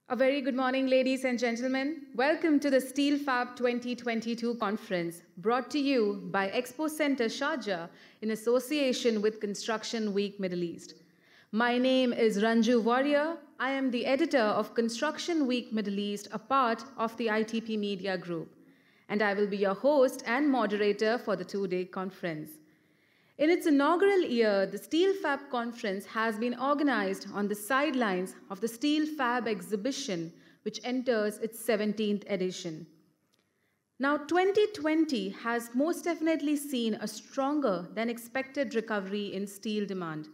A very good morning, ladies and gentlemen. Welcome to the SteelFab 2022 conference, brought to you by Expo Center Sharjah in association with Construction Week Middle East. My name is Ranju Warrier. I am the editor of Construction Week Middle East, a part of the ITP Media Group, and I will be your host and moderator for the two-day conference. In its inaugural year, the SteelFab conference has been organized on the sidelines of the SteelFab exhibition, which enters its 17th edition. Now, 2020 has most definitely seen a stronger than expected recovery in steel demand.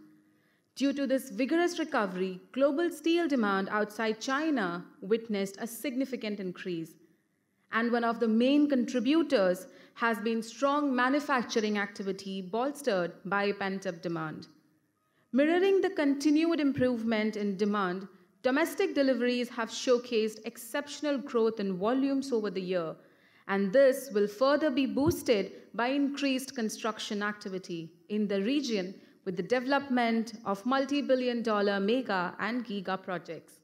Due to this vigorous recovery, global steel demand outside China witnessed a significant increase. And one of the main contributors has been strong manufacturing activity bolstered by pent-up demand. Mirroring the continued improvement in demand, domestic deliveries have showcased exceptional growth in volumes over the year, and this will further be boosted by increased construction activity in the region with the development of multi-billion-dollar mega and giga projects.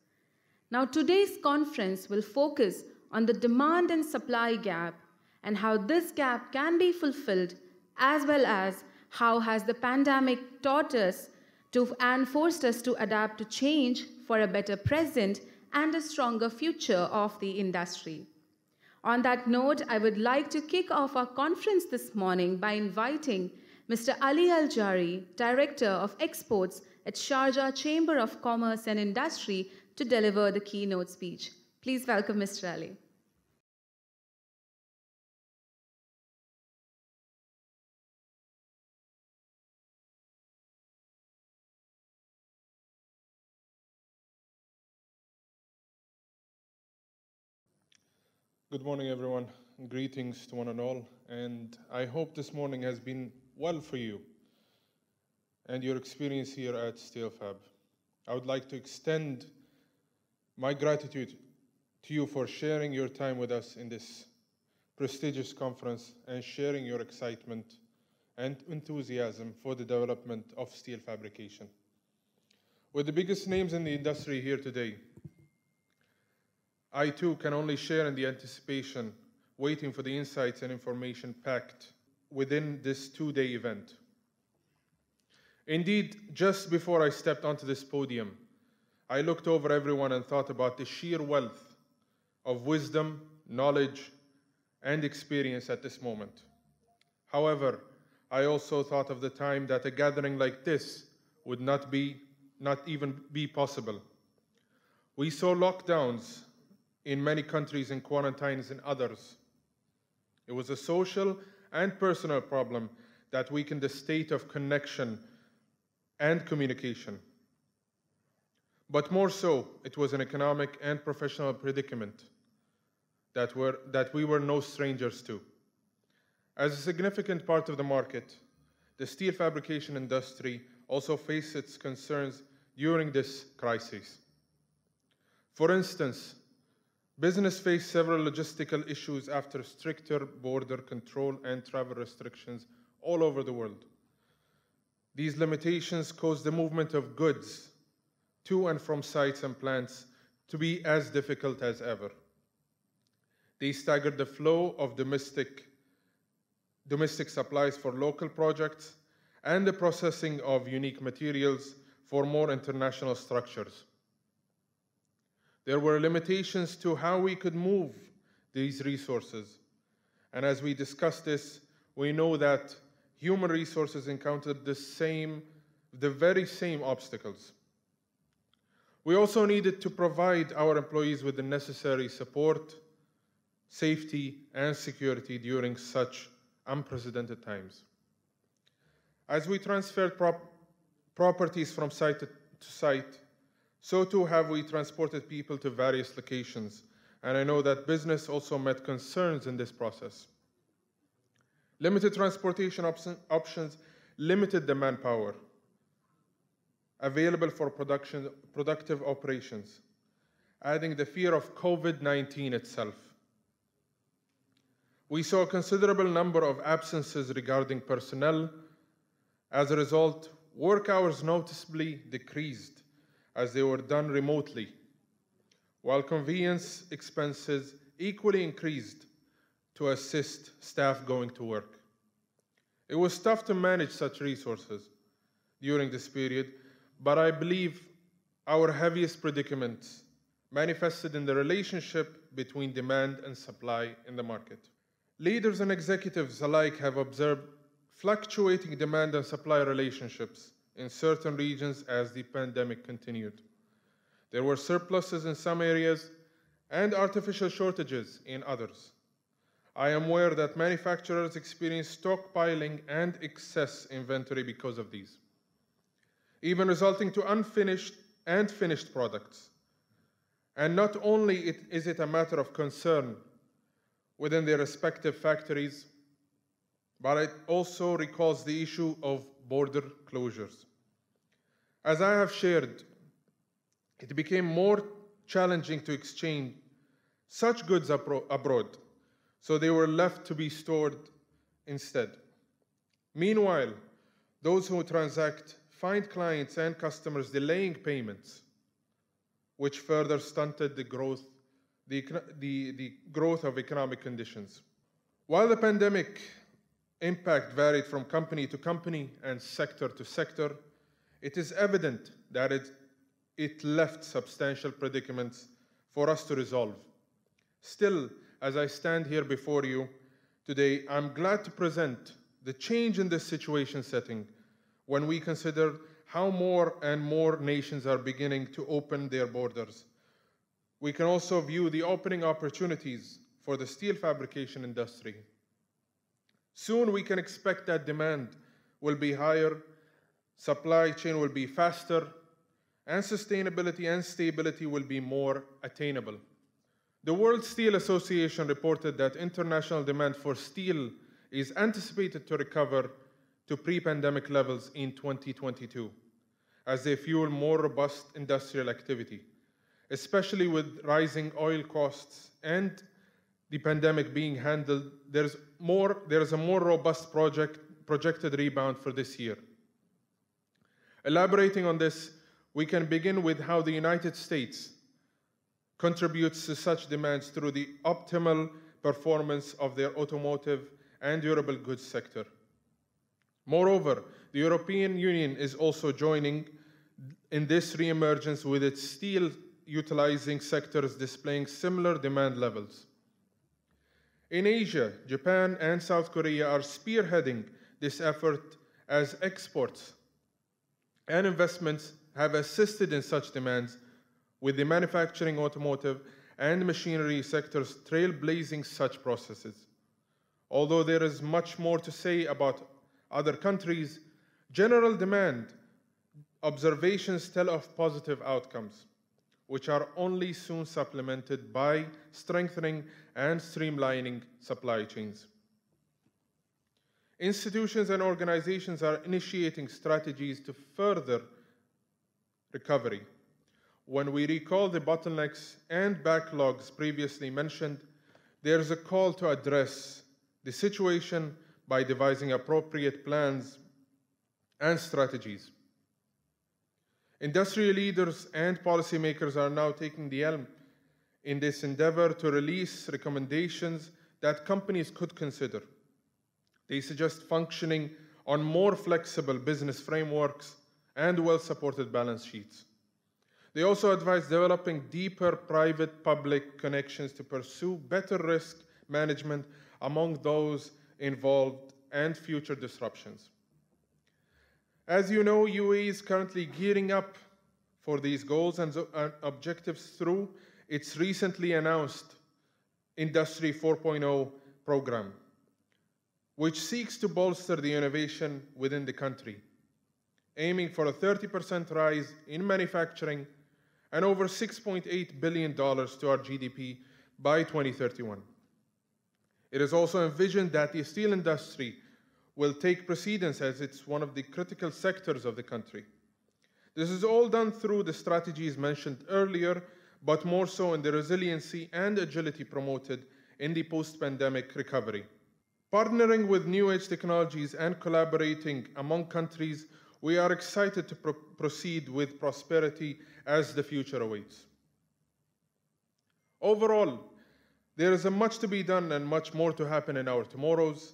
Now, today's conference will focus on the demand and supply gap and how this gap can be fulfilled, as well as how has the pandemic taught us and forced us to adapt to change for a better present and a stronger future of the industry. On that note, I would like to kick off our conference this morning by inviting Mr. Ali Al-Jari, Director of Exports at Sharjah Chamber of Commerce and Industry, to deliver the keynote speech. Please welcome Mr. Ali. Good morning, everyone. Greetings to one and all. And I hope this morning has been well for you and your experience here at SteelFab. I would like to extend my gratitude to you for sharing your time with us in this prestigious conference and sharing your excitement and enthusiasm for the development of steel fabrication. With the biggest names in the industry here today, I too can only share in the anticipation, waiting for the insights and information packed within this two-day event. Indeed, just before I stepped onto this podium, I looked over everyone and thought about the sheer wealth of wisdom, knowledge, and experience at this moment. However, I also thought of the time that a gathering like this would not even be possible. We saw lockdowns in many countries and quarantines in others. It was a social and personal problem that weakened the state of connection and communication. But more so, it was an economic and professional predicament that we were no strangers to. As a significant part of the market, the steel fabrication industry also faced its concerns during this crisis. For instance, business faced several logistical issues after stricter border control and travel restrictions all over the world. These limitations caused the movement of goods to and from sites and plants to be as difficult as ever. They staggered the flow of domestic supplies for local projects and the processing of unique materials for more international structures. There were limitations to how we could move these resources. And as we discuss this, we know that human resources encountered the very same obstacles. We also needed to provide our employees with the necessary support, safety, and security during such unprecedented times. As we transferred properties from site to site, so too have we transported people to various locations, and I know that business also met concerns in this process. Limited transportation options limited the manpower available for productive operations, adding the fear of COVID-19 itself. We saw a considerable number of absences regarding personnel. As a result, work hours noticeably decreased as they were done remotely. while convenience expenses equally increased to assist staff going to work. It was tough to manage such resources during this period, but I believe our heaviest predicaments manifested in the relationship between demand and supply in the market. Leaders and executives alike have observed fluctuating demand and supply relationships in certain regions as the pandemic continued. There were surpluses in some areas and artificial shortages in others. I am aware that manufacturers experience stockpiling and excess inventory because of these, even resulting to unfinished and finished products. And not only is it a matter of concern within their respective factories, but it also recalls the issue of border closures. As I have shared, it became more challenging to exchange such goods abroad, so they were left to be stored instead. Meanwhile, those who transact find clients and customers delaying payments, which further stunted the growth of economic conditions. While the pandemic impact varied from company to company and sector to sector, it is evident that it left substantial predicaments for us to resolve. Still, as I stand here before you today, I'm glad to present the change in this situation setting when we consider how more and more nations are beginning to open their borders. We can also view the opening opportunities for the steel fabrication industry. Soon we can expect that demand will be higher, supply chain will be faster, and sustainability and stability will be more attainable. The World Steel Association reported that international demand for steel is anticipated to recover to pre-pandemic levels in 2022 as they fuel more robust industrial activity, especially with rising oil costs and the pandemic being handled. There is a more robust projected rebound for this year. Elaborating on this, we can begin with how the United States contributes to such demands through the optimal performance of their automotive and durable goods sector. Moreover, the European Union is also joining in this re-emergence with its steel utilizing sectors displaying similar demand levels. In Asia, Japan and South Korea are spearheading this effort as exports and investments have assisted in such demands, with the manufacturing, automotive, and machinery sectors trailblazing such processes. Although there is much more to say about other countries, general demand observations tell of positive outcomes, which are only soon supplemented by strengthening and streamlining supply chains. Institutions and organizations are initiating strategies to further recovery. When we recall the bottlenecks and backlogs previously mentioned, there is a call to address the situation by devising appropriate plans and strategies. Industry leaders and policymakers are now taking the helm in this endeavor to release recommendations that companies could consider. They suggest functioning on more flexible business frameworks and well-supported balance sheets. They also advise developing deeper private-public connections to pursue better risk management among those involved and future disruptions. As you know, UAE is currently gearing up for these goals and objectives through its recently announced Industry 4.0 program, which seeks to bolster the innovation within the country, aiming for a 30% rise in manufacturing and over $6.8 billion to our GDP by 2031. It is also envisioned that the steel industry will take precedence as it's one of the critical sectors of the country. This is all done through the strategies mentioned earlier, but more so in the resiliency and agility promoted in the post-pandemic recovery. Partnering with new-age technologies and collaborating among countries, we are excited to proceed with prosperity as the future awaits. Overall, there is much to be done and much more to happen in our tomorrows.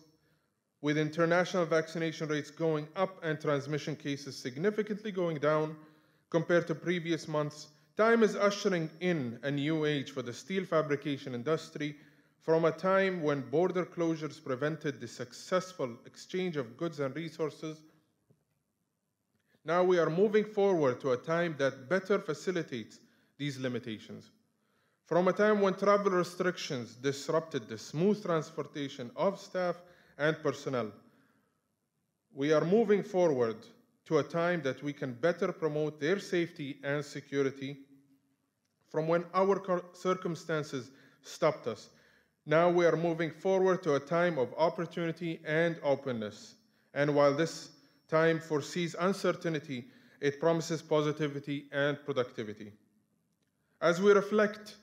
With international vaccination rates going up and transmission cases significantly going down compared to previous months, time is ushering in a new age for the steel fabrication industry. From a time when border closures prevented the successful exchange of goods and resources, now we are moving forward to a time that better facilitates these limitations. From a time when travel restrictions disrupted the smooth transportation of staff and personnel, we are moving forward to a time that we can better promote their safety and security. From when our circumstances stopped us, now we are moving forward to a time of opportunity and openness. And while this time foresees uncertainty, it promises positivity and productivity. As we reflect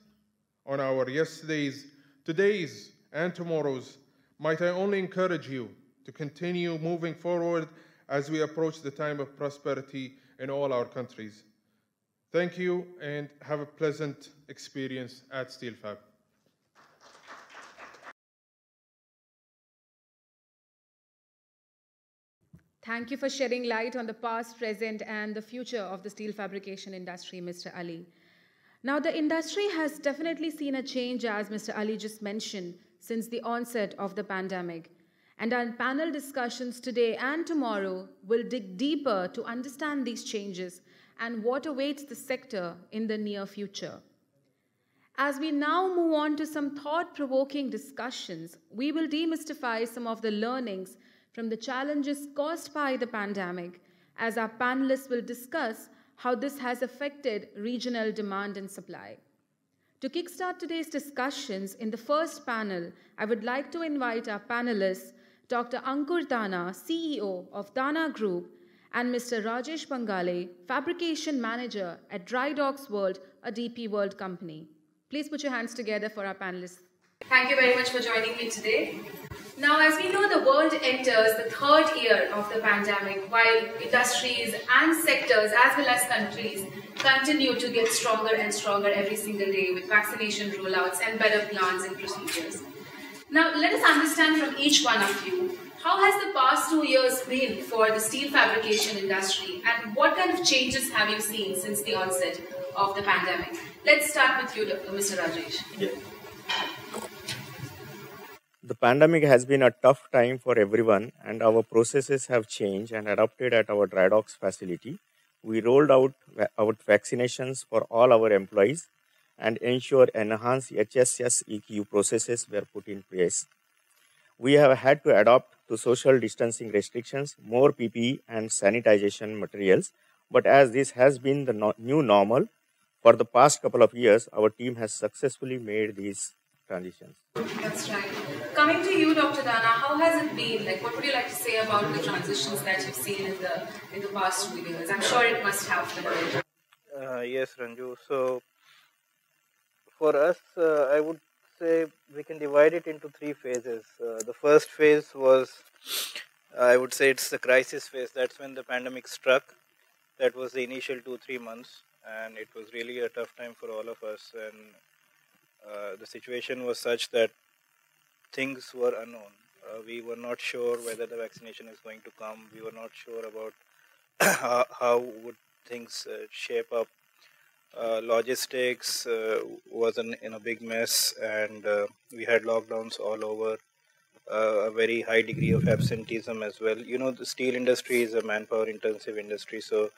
on our yesterdays, todays, and tomorrows, might I only encourage you to continue moving forward as we approach the time of prosperity in all our countries. Thank you, and have a pleasant experience at SteelFab. Thank you for shedding light on the past, present, and the future of the steel fabrication industry, Mr. Ali. Now, the industry has definitely seen a change, as Mr. Ali just mentioned, since the onset of the pandemic. And our panel discussions today and tomorrow will dig deeper to understand these changes and what awaits the sector in the near future. As we now move on to some thought-provoking discussions, we will demystify some of the learnings from the challenges caused by the pandemic, as our panelists will discuss how this has affected regional demand and supply. To kickstart today's discussions, in the first panel, I would like to invite our panelists, Dr. Ankur Dana, CEO of Dana Group, and Mr. Rajesh Bangale, Fabrication Manager at Dry Docks World, a DP World company. Please put your hands together for our panelists. Thank you very much for joining me today. Now, as we know, the world enters the third year of the pandemic, while industries and sectors, as well as countries, continue to get stronger and stronger every single day with vaccination rollouts and better plans and procedures. Now, let us understand from each one of you, how has the past 2 years been for the steel fabrication industry, and what kind of changes have you seen since the onset of the pandemic? Let's start with you, Mr. Rajesh. Yeah. The pandemic has been a tough time for everyone, and our processes have changed and adapted at our dry docks facility. We rolled out vaccinations for all our employees and ensure enhanced HSS EQ processes were put in place. We have had to adapt to social distancing restrictions, more PPE and sanitization materials, but as this has been the new normal for the past couple of years, our team has successfully made these transitions. That's right. Coming to you, Dr. Dana, how has it been? Like, what would you like to say about the transitions that you've seen in the past 2 years? I'm sure it must have been. Yes, Ranju. So, for us, I would say we can divide it into 3 phases. The first phase was, I would say it's the crisis phase. That's when the pandemic struck. That was the initial 2-3 months, and it was really a tough time for all of us. And the situation was such that things were unknown. We were not sure whether the vaccination is going to come. We were not sure about how would things shape up. Logistics was in a big mess, and we had lockdowns all over, a very high degree of absenteeism as well. You know, the steel industry is a manpower intensive industry, so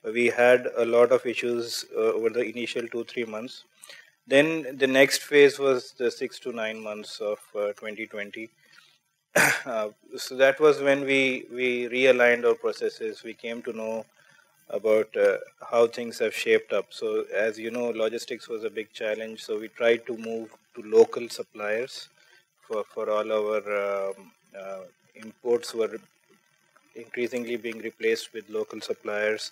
we had a lot of issues over the initial 2-3 months. Then the next phase was the 6 to 9 months of 2020. So that was when we realigned our processes. We came to know about how things have shaped up. So as you know, logistics was a big challenge. So we tried to move to local suppliers for all our imports were increasingly being replaced with local suppliers.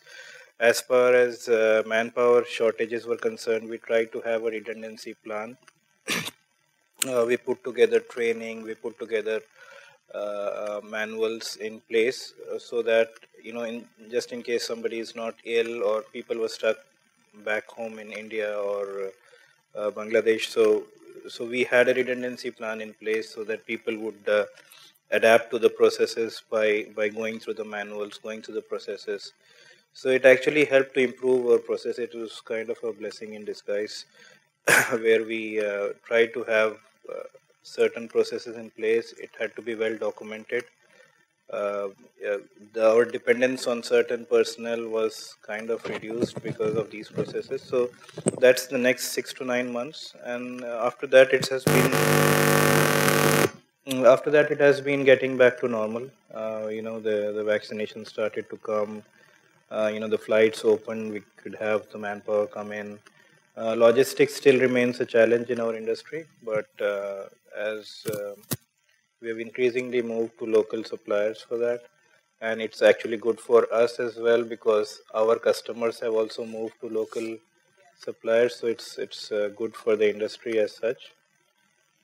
As far as manpower shortages were concerned, we tried to have a redundancy plan. We put together training, we put together manuals in place so that, you know, just in case somebody is not ill or people were stuck back home in India or Bangladesh. So we had a redundancy plan in place so that people would adapt to the processes by going through the manuals, going through the processes. So it actually helped to improve our process. It was kind of a blessing in disguise, where we tried to have certain processes in place. It had to be well documented. Our dependence on certain personnel was kind of reduced because of these processes. So that's the next 6 to 9 months, and after that it has been getting back to normal. The vaccination started to come. The flights opened. We could have the manpower come in. Logistics still remains a challenge in our industry, but as we have increasingly moved to local suppliers for that, and it's actually good for us as well because our customers have also moved to local suppliers, so it's good for the industry as such.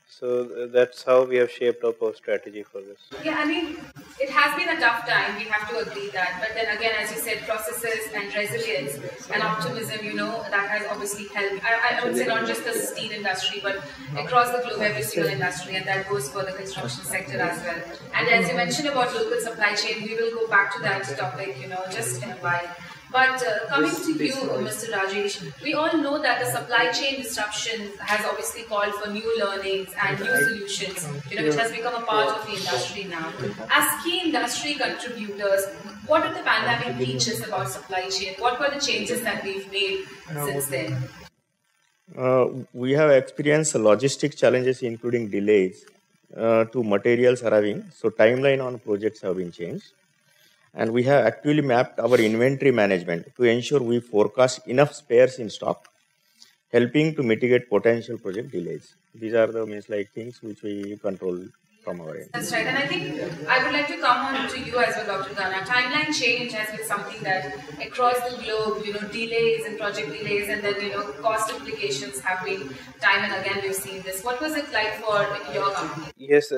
So that's how we have shaped up our strategy for this. Yeah, I mean, it has been a tough time, we have to agree that. But then again, as you said, processes and resilience and optimism, that has obviously helped. I would say not just the steel industry, but across the globe, every single industry, and that goes for the construction sector as well. And as you mentioned about local supply chain, we will go back to that topic, just in a while. But coming to you, Mr. Rajesh, we all know that the supply chain disruption has obviously called for new learnings and new solutions, which has become a part of the industry now. As key industry contributors, what did the pandemic teach us about supply chain? What were the changes that we've made since then? We have experienced logistic challenges, including delays to materials arriving. So timeline on projects have been changed. And we have actually mapped our inventory management to ensure we forecast enough spares in stock, helping to mitigate potential project delays. These are the things which we control from our end. That's right. And I think I would like to come on to you as well, Dr. Ghana. Timeline change has been something that across the globe, delays and project delays, and then, cost implications have been time and again we've seen this. What was it like for your company? Yes,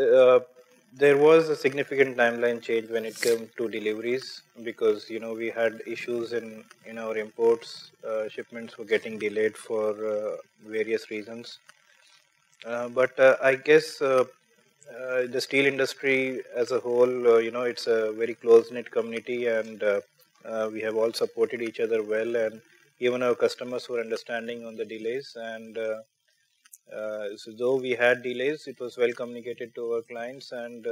there was a significant timeline change when it came to deliveries because, we had issues in our imports. Shipments were getting delayed for various reasons. But I guess the steel industry as a whole, it's a very close-knit community, and we have all supported each other well, and even our customers were understanding on the delays. And so though we had delays, it was well communicated to our clients, and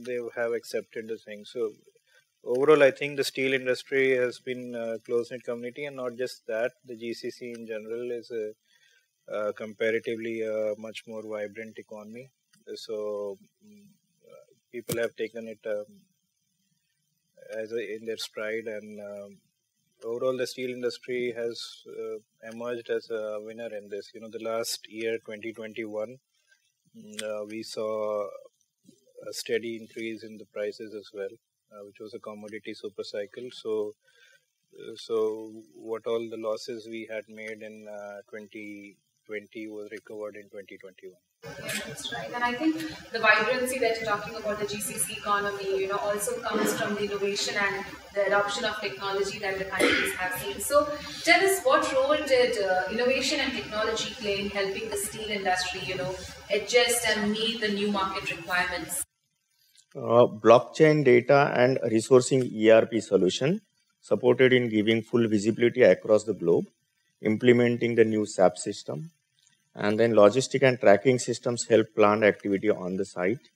they have accepted the thing. So overall, I think the steel industry has been a close-knit community, and not just that, the GCC in general is a comparatively much more vibrant economy. So people have taken it in their stride, and overall the steel industry has emerged as a winner in this. The last year, 2021, we saw a steady increase in the prices as well, which was a commodity super cycle. So what all the losses we had made in 2020 was recovered in 2021. Yeah, that's right. And I think the vibrancy that you're talking about, the GCC economy, also comes from the innovation and the adoption of technology that the countries have seen. So tell us, what role did innovation and technology play in helping the steel industry, adjust and meet the new market requirements? Blockchain data and resourcing ERP solution supported in giving full visibility across the globe, implementing the new SAP system. And then logistic and tracking systems help plan activity on the site.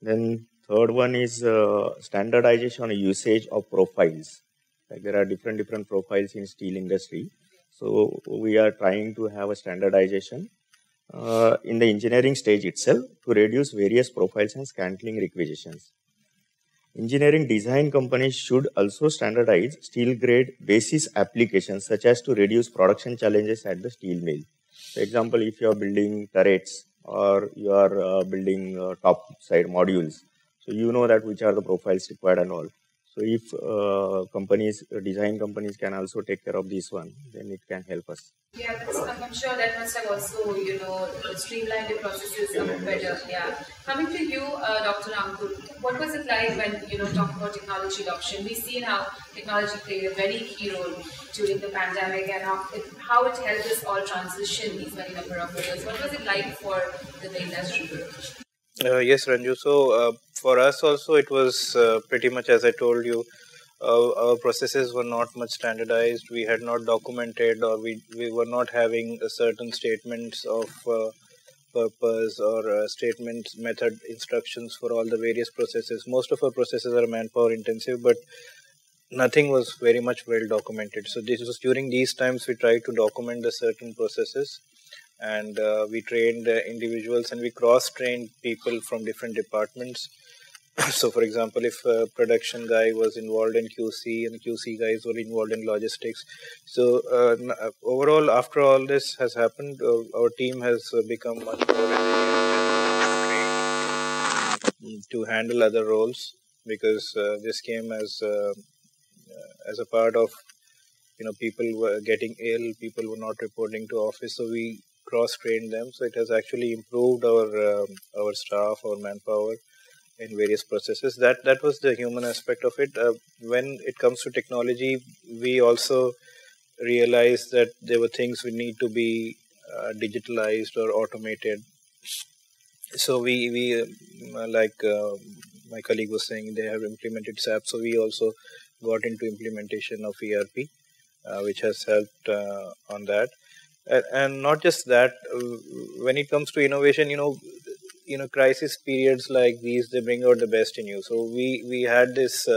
Then third one is standardization and usage of profiles. Like there are different profiles in steel industry. So we are trying to have a standardization in the engineering stage itself to reduce various profiles and scaling requisitions. Engineering design companies should also standardize steel grade basis applications such as to reduce production challenges at the steel mill. For example, if you are building turrets or you are building top side modules, so you know that which are the profiles required and all. So if design companies can also take care of this one, then it can help us. Yeah, I'm sure that must have also, streamlined the processes a bit better. Yeah. Coming to you, Dr. Ankur, what was it like when, talking about technology adoption? We've seen how technology played a very key role during the pandemic and how it helped us all transition these many number of years. What was it like for the industry? Yes, Ranju. So for us also, it was pretty much as I told you. Our processes were not much standardized. We had not documented, or we were not having certain statements of purpose or statements, method, instructions for all the various processes. Most of our processes are manpower intensive, but nothing was very much well documented. So this was during these times we tried to document the certain processes, and we trained individuals, and we cross-trained people from different departments. So, for example, if a production guy was involved in QC and QC guys were involved in logistics. So, overall, after all this has happened, our team has become much more resilient to handle other roles, because this came as a part of, people were getting ill, people were not reporting to office, so we cross-trained them. So it has actually improved our staff, our manpower in various processes. That was the human aspect of it. When it comes to technology, we also realized that there were things we need to be digitalized or automated. So we like my colleague was saying, they have implemented SAP. So we also got into implementation of ERP, which has helped on that. And not just that, when it comes to innovation, crisis periods like these, they bring out the best in you. So we had this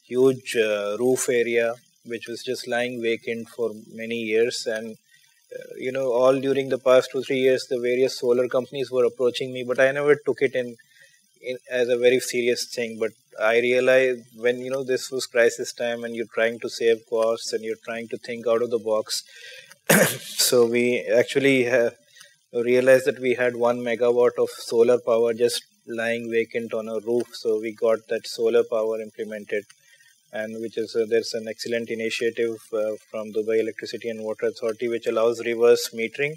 huge roof area which was just lying vacant for many years, and all during the past 2-3 years, the various solar companies were approaching me, but I never took it in as a very serious thing. But I realized when this was crisis time, and you're trying to save costs and you're trying to think out of the box. So we actually realized that we had 1 megawatt of solar power just lying vacant on a roof. So we got that solar power implemented, and which is there's an excellent initiative from Dubai Electricity and Water Authority which allows reverse metering.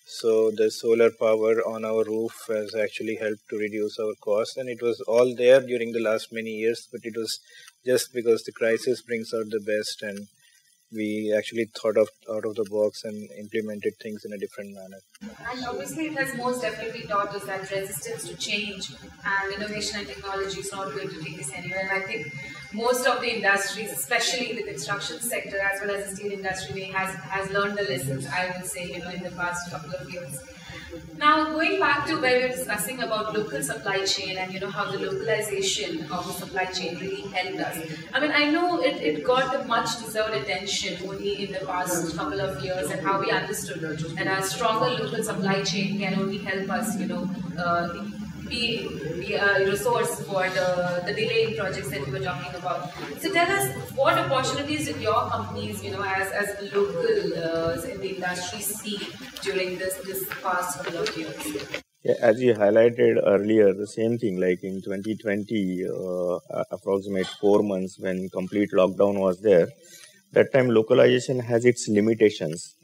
So the solar power on our roof has actually helped to reduce our costs, and it was all there during the last many years, but it was just because the crisis brings out the best, and we actually thought out of the box and implemented things in a different manner. And obviously it has most definitely taught us that resistance to change and innovation and technology is not going to take us anywhere. And I think most of the industries, especially the construction sector as well as the steel industry, has learned the lessons, I would say, in the past couple of years. Now, going back to where we were discussing about local supply chain and how the localization of the supply chain really helped us. I mean, I know it got the much deserved attention only in the past couple of years, and how we understood that a stronger local supply chain can only help us, be a resource for the delay in projects that we were talking about. So tell us, what opportunities did your companies, as locals in the industry see during this past couple of years? Yeah, as you highlighted earlier, the same thing, like in 2020, approximate 4 months when complete lockdown was there, that time localization has its limitations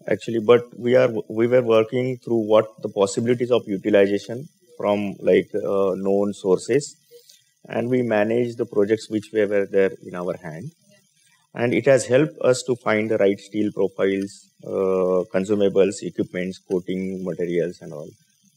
actually, but we were working through what the possibilities of utilization from known sources, and we managed the projects which were there in our hand, and it has helped us to find the right steel profiles, consumables, equipments, coating materials and all.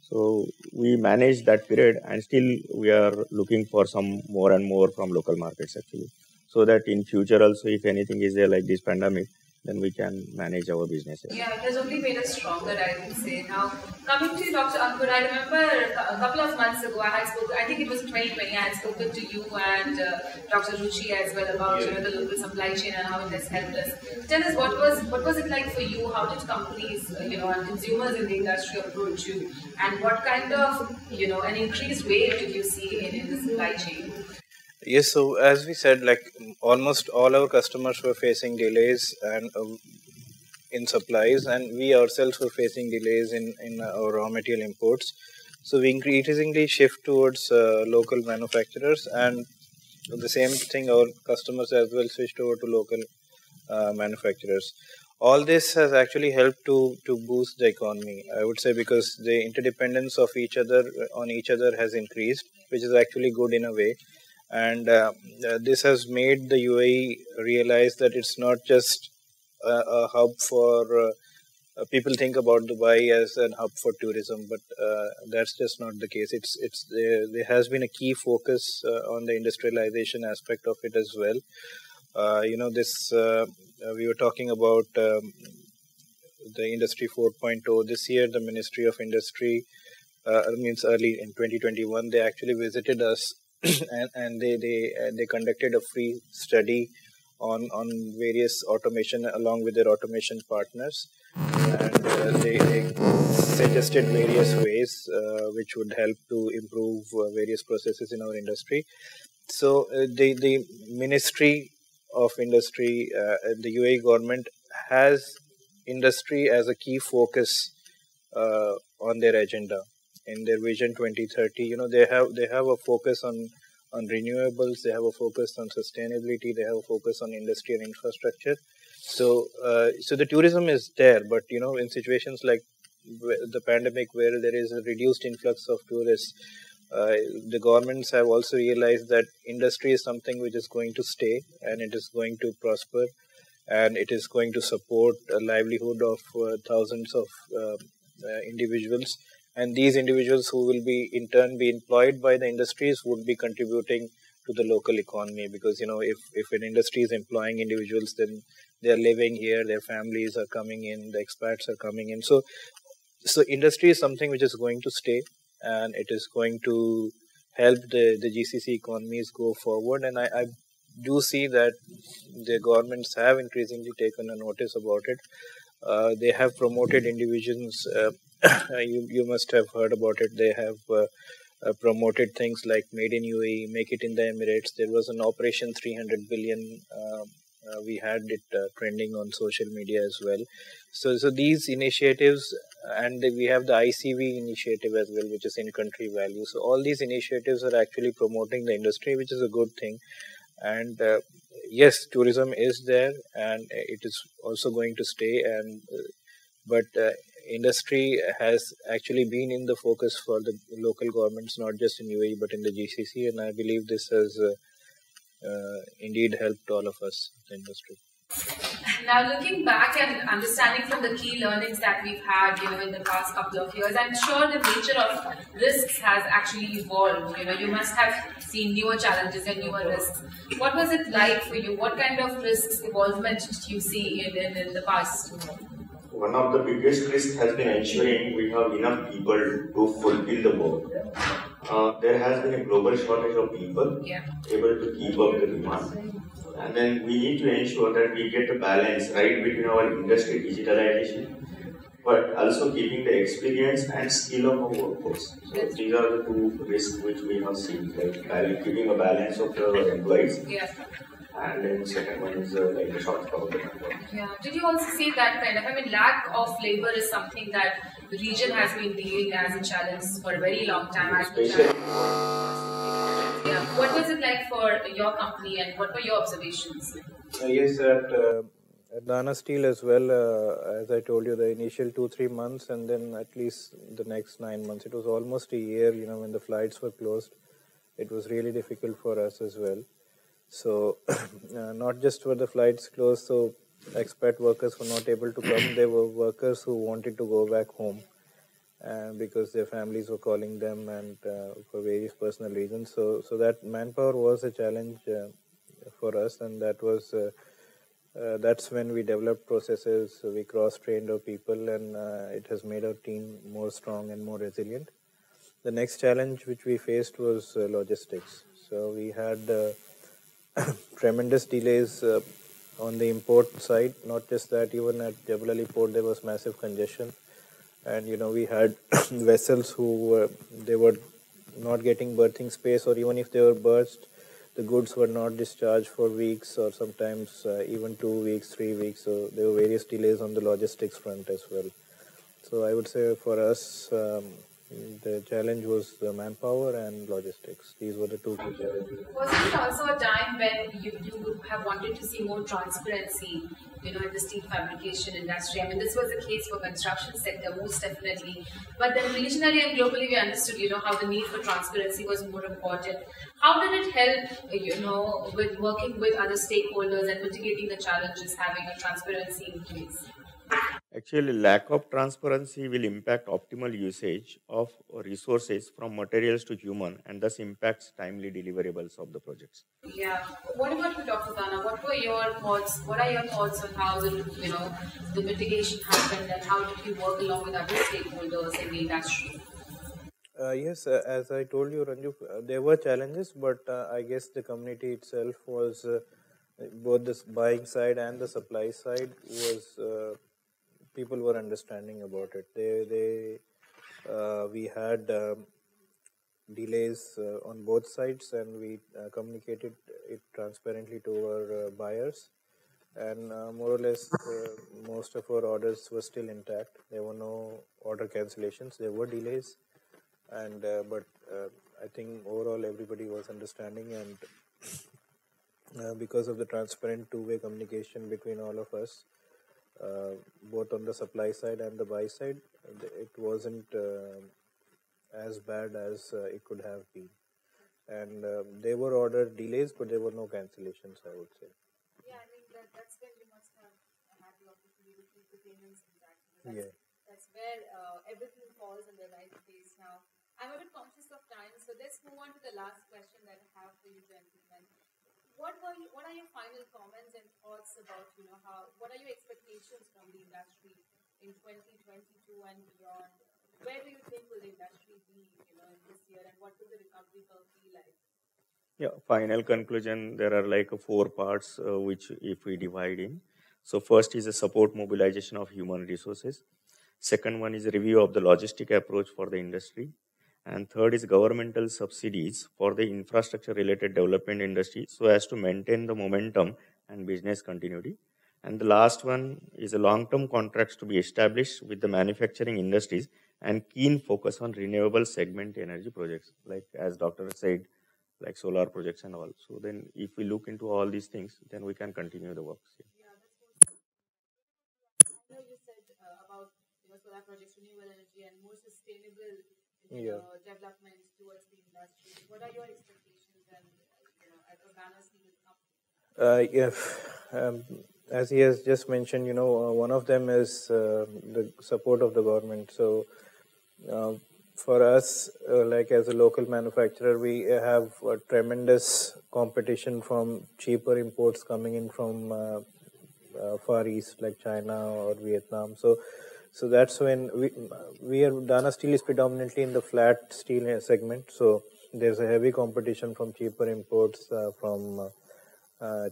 So we managed that period, and still we are looking for some more and more from local markets actually, so that in future also, if anything is there like this pandemic, then we can manage our business. Yeah, it has only made us stronger, I would say. Now, coming to Dr. Ankur, I remember a couple of months ago, I think it was 2020, I had spoken to you and Dr. Ruchi as well about the local supply chain and how it has helped us. Tell us, what was it like for you? How did companies, and consumers in the industry approach you? And what kind of, an increased wave did you see in the supply chain? Yes, so as we said, almost all our customers were facing delays and in supplies, and we ourselves were facing delays in our raw material imports. So we increasingly shift towards local manufacturers, and the same thing, our customers as well switched over to local manufacturers. All this has actually helped to boost the economy, I would say, because the interdependence of each other has increased, which is actually good in a way. And this has made the UAE realize that it's not just a hub for people think about Dubai as a hub for tourism, but that's just not the case. There has been a key focus on the industrialization aspect of it as well. We were talking about the Industry 4.0 this year. The Ministry of Industry, means early in 2021, they actually visited us and they conducted a free study on various automation along with their automation partners, and they suggested various ways which would help to improve various processes in our industry. So the Ministry of Industry, the UAE government has industry as a key focus on their agenda in their Vision 2030. They have a focus on renewables, they have a focus on sustainability, they have a focus on industry and infrastructure. So the tourism is there, but in situations like the pandemic where there is a reduced influx of tourists, the governments have also realized that industry is something which is going to stay and it is going to prosper and it is going to support a livelihood of thousands of individuals. And these individuals who will be in turn be employed by the industries would be contributing to the local economy, because if an industry is employing individuals, then they are living here, their families are coming in, the expats are coming in. So industry is something which is going to stay and it is going to help the GCC economies go forward. And I do see that the governments have increasingly taken a notice about it. They have promoted individuals. You must have heard about it. They have promoted things like Made in UAE, Make it in the Emirates. There was an Operation 300 billion. We had it trending on social media as well. So these initiatives, and we have the ICV initiative as well, which is in-country value. So all these initiatives are actually promoting the industry, which is a good thing. And yes, tourism is there, and it is also going to stay. But industry has actually been in the focus for the local governments, not just in UAE but in the GCC, and I believe this has indeed helped all of us, the industry. Now, looking back and understanding from the key learnings that we've had, in the past couple of years, I'm sure the nature of risks has actually evolved. You must have seen newer challenges and newer risks. What was it like for you? What kind of risks evolvement did you see in the past? One of the biggest risks has been ensuring we have enough people to fulfill the work. There has been a global shortage of people able to keep up the demand. And then we need to ensure that we get the balance right between our industry digitalization, but also keeping the experience and skill of our workforce. So these are the two risks which we have seen, like keeping a balance of the employees. And then the second one is like the short of the network. Did you also see that kind of, lack of labor is something that the region has been dealing as a challenge for a very long time. What was it like for your company and what were your observations? Yes, at Dana Steel as well, as I told you, the initial 2-3 months and then at least the next 9 months. It was almost a year, when the flights were closed. It was really difficult for us as well. So, not just were the flights closed, so expat workers were not able to come. There were workers who wanted to go back home because their families were calling them and for various personal reasons. So that manpower was a challenge for us, and that was that's when we developed processes. We cross-trained our people, and it has made our team more strong and more resilient. The next challenge which we faced was logistics. So we had tremendous delays on the import side. Not just that, even at Jebel Ali port there was massive congestion, and we had vessels who they were not getting berthing space, or even if they were berthed, the goods were not discharged for weeks or sometimes even 2 weeks, 3 weeks. So there were various delays on the logistics front as well. So I would say for us, The challenge was the manpower and logistics. These were the two key challenges. Was it also a time when you would have wanted to see more transparency, in the steel fabrication industry? I mean, this was the case for construction sector, most definitely. But then regionally and globally, we understood, how the need for transparency was more important. How did it help, with working with other stakeholders and mitigating the challenges having a transparency in place? Actually, lack of transparency will impact optimal usage of resources from materials to human and thus impacts timely deliverables of the projects. Yeah. What about you, Dr. Dana? What were your thoughts? What are your thoughts on how the mitigation happened and how did you work along with other stakeholders in the industry? Yes, as I told you, Ranju, there were challenges, but I guess the community itself was both the buying side and the supply side was people were understanding about it. We had delays on both sides, and we communicated it transparently to our buyers. And more or less, most of our orders were still intact. There were no order cancellations. There were delays, and but I think overall everybody was understanding, and because of the transparent two-way communication between all of us, both on the supply side and the buy side, it wasn't as bad as it could have been. And there were order delays, but there were no cancellations, I would say. Yeah, I mean, that's when you must have had the opportunity to keep the payments intact. That's where everything falls in the right place now. I'm a bit conscious of time, so let's move on to the last question that I have for you, gentlemen. What are your final comments and thoughts about, what are your expectations from the industry in 2022 and beyond? Where do you think will the industry be, in this year, and what will the recovery curve be like? Yeah, final conclusion, there are like 4 parts which if we divide in. So first is a support mobilization of human resources. Second one is a review of the logistic approach for the industry. And third is governmental subsidies for the infrastructure related development industry so as to maintain the momentum and business continuity. And the last one is a long-term contracts to be established with the manufacturing industries and keen focus on renewable segment energy projects, like as Dr. said, like solar projects and all. So then if we look into all these things, then we can continue the works. Yeah, that's what I know you said about solar projects, renewable energy, and more sustainable development towards the industry. What are your expectations and as a banners needed company? As he has just mentioned, one of them is the support of the government. So for us, like as a local manufacturer, we have a tremendous competition from cheaper imports coming in from Far East, like China or Vietnam. So that's when Dana Steel is predominantly in the flat steel segment. So there's a heavy competition from cheaper imports from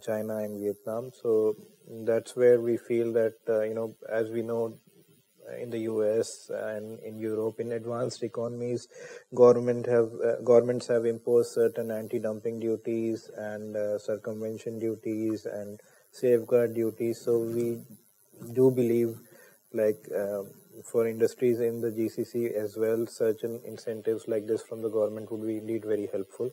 China and Vietnam. So that's where we feel that, as we know, in the US and in Europe, in advanced economies, governments have imposed certain anti-dumping duties and circumvention duties and safeguard duties. So we do believe, like for industries in the GCC as well, certain incentives like this from the government would be indeed very helpful,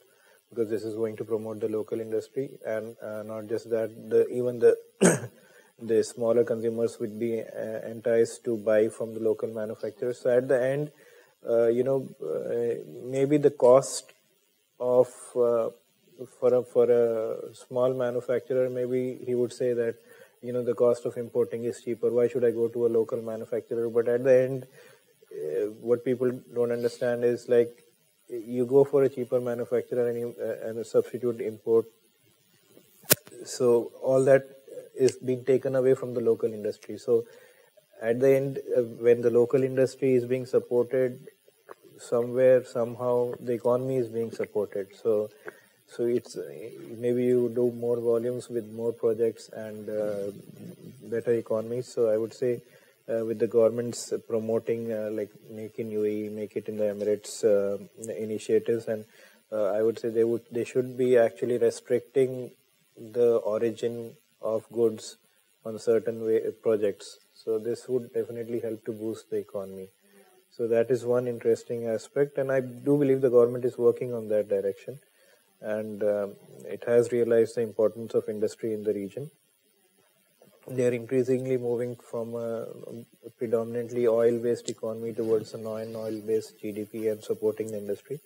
because this is going to promote the local industry, and not just that, even the the smaller consumers would be enticed to buy from the local manufacturers. So at the end, maybe the cost of for a small manufacturer, maybe he would say that the cost of importing is cheaper. Why should I go to a local manufacturer? But at the end, what people don't understand is, like, you go for a cheaper manufacturer and a substitute import. So all that is being taken away from the local industry. So at the end, when the local industry is being supported, somewhere, somehow, the economy is being supported. So it's maybe you do more volumes with more projects and better economies. So I would say with the governments promoting like Make in UAE, Make it in the Emirates initiatives, and I would say they should be actually restricting the origin of goods on certain projects. So this would definitely help to boost the economy. So that is one interesting aspect, and I do believe the government is working on that direction, and it has realized the importance of industry in the region. They are increasingly moving from a predominantly oil-based economy towards a non-oil-based GDP and supporting the industry.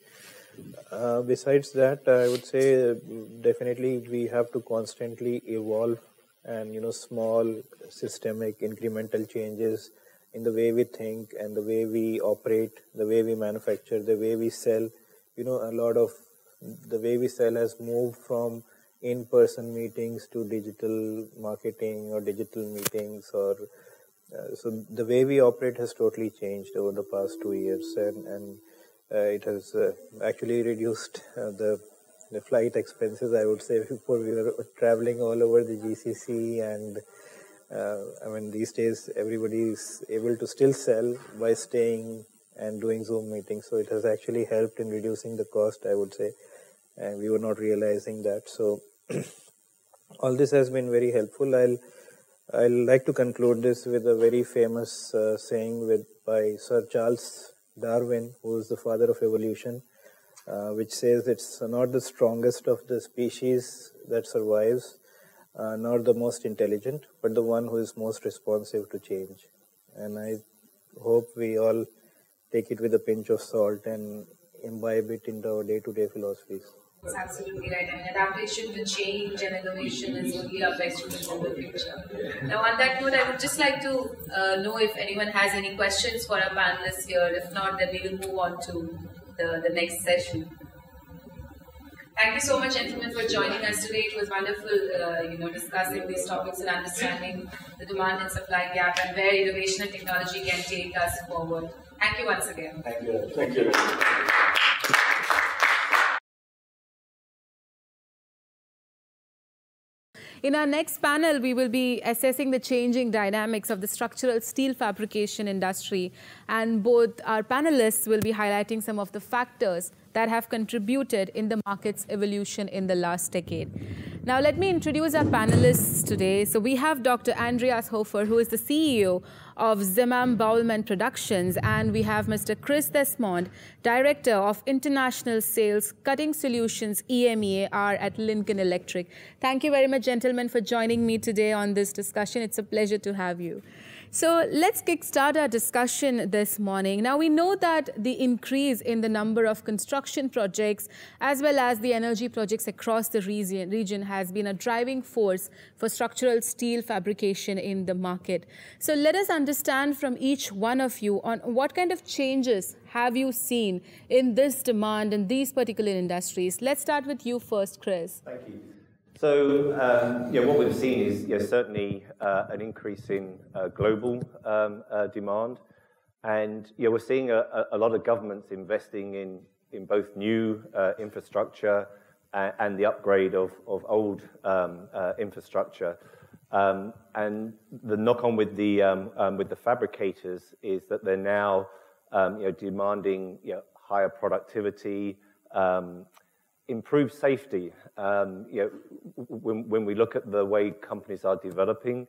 Besides that, I would say definitely we have to constantly evolve, and small systemic incremental changes in the way we think and the way we operate, the way we manufacture, the way we sell. A lot of the way we sell has moved from in-person meetings to digital marketing or digital meetings, or so the way we operate has totally changed over the past 2 years, and it has actually reduced the flight expenses. I would say before we were traveling all over the GCC, and these days everybody is able to still sell by staying and doing Zoom meetings. So it has actually helped in reducing the cost, I would say, and we were not realizing that. So all this has been very helpful. I'll like to conclude this with a very famous saying by Sir Charles Darwin, who is the father of evolution, which says it's not the strongest of the species that survives, nor the most intelligent, but the one who is most responsive to change. And I hope we all take it with a pinch of salt and imbibe it into our day-to-day philosophies. That's absolutely right. I mean, adaptation to change and innovation is only our best tools in the future. Now, on that note, I would just like to know if anyone has any questions for our panelists here. If not, then we will move on to the next session. Thank you so much, gentlemen, for joining us today. It was wonderful, discussing these topics and understanding the demand and supply gap and where innovation and technology can take us forward. Thank you once again. Thank you. Thank you. In our next panel, we will be assessing the changing dynamics of the structural steel fabrication industry, and both our panelists will be highlighting some of the factors that have contributed in the market's evolution in the last decade. Now, let me introduce our panelists today. So we have Dr. Andreas Hofer, who is the CEO of Zimam Bowman Productions, and we have Mr. Chris Desmond, Director of International Sales Cutting Solutions EMEAR at Lincoln Electric. Thank you very much, gentlemen, for joining me today on this discussion. It's a pleasure to have you. So let's kickstart our discussion this morning. Now, we know that the increase in the number of construction projects as well as the energy projects across the region has been a driving force for structural steel fabrication in the market. So let us understand from each one of you on what kind of changes have you seen in this demand in these particular industries. Let's start with you first, Chris. Thank you. So, what we've seen is certainly an increase in global demand, and we're seeing a lot of governments investing in both new infrastructure and the upgrade of old infrastructure. And the knock-on with the fabricators is that they're now demanding higher productivity, improved safety. When we look at the way companies are developing,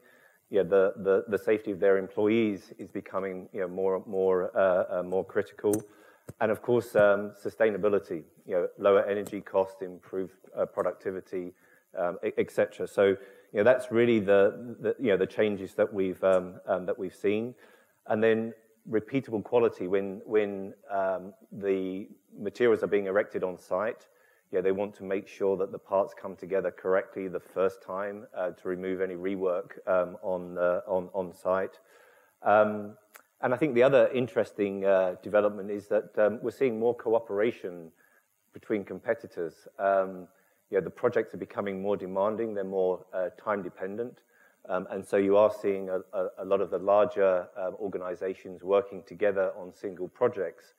the safety of their employees is becoming more critical, and of course sustainability, lower energy costs, improved productivity, etc. So that's really the changes that we've seen, and then repeatable quality when the materials are being erected on site. They want to make sure that the parts come together correctly the first time to remove any rework on site. And I think the other interesting development is that we're seeing more cooperation between competitors. The projects are becoming more demanding, they're more time dependent, and so you are seeing a lot of the larger organizations working together on single projects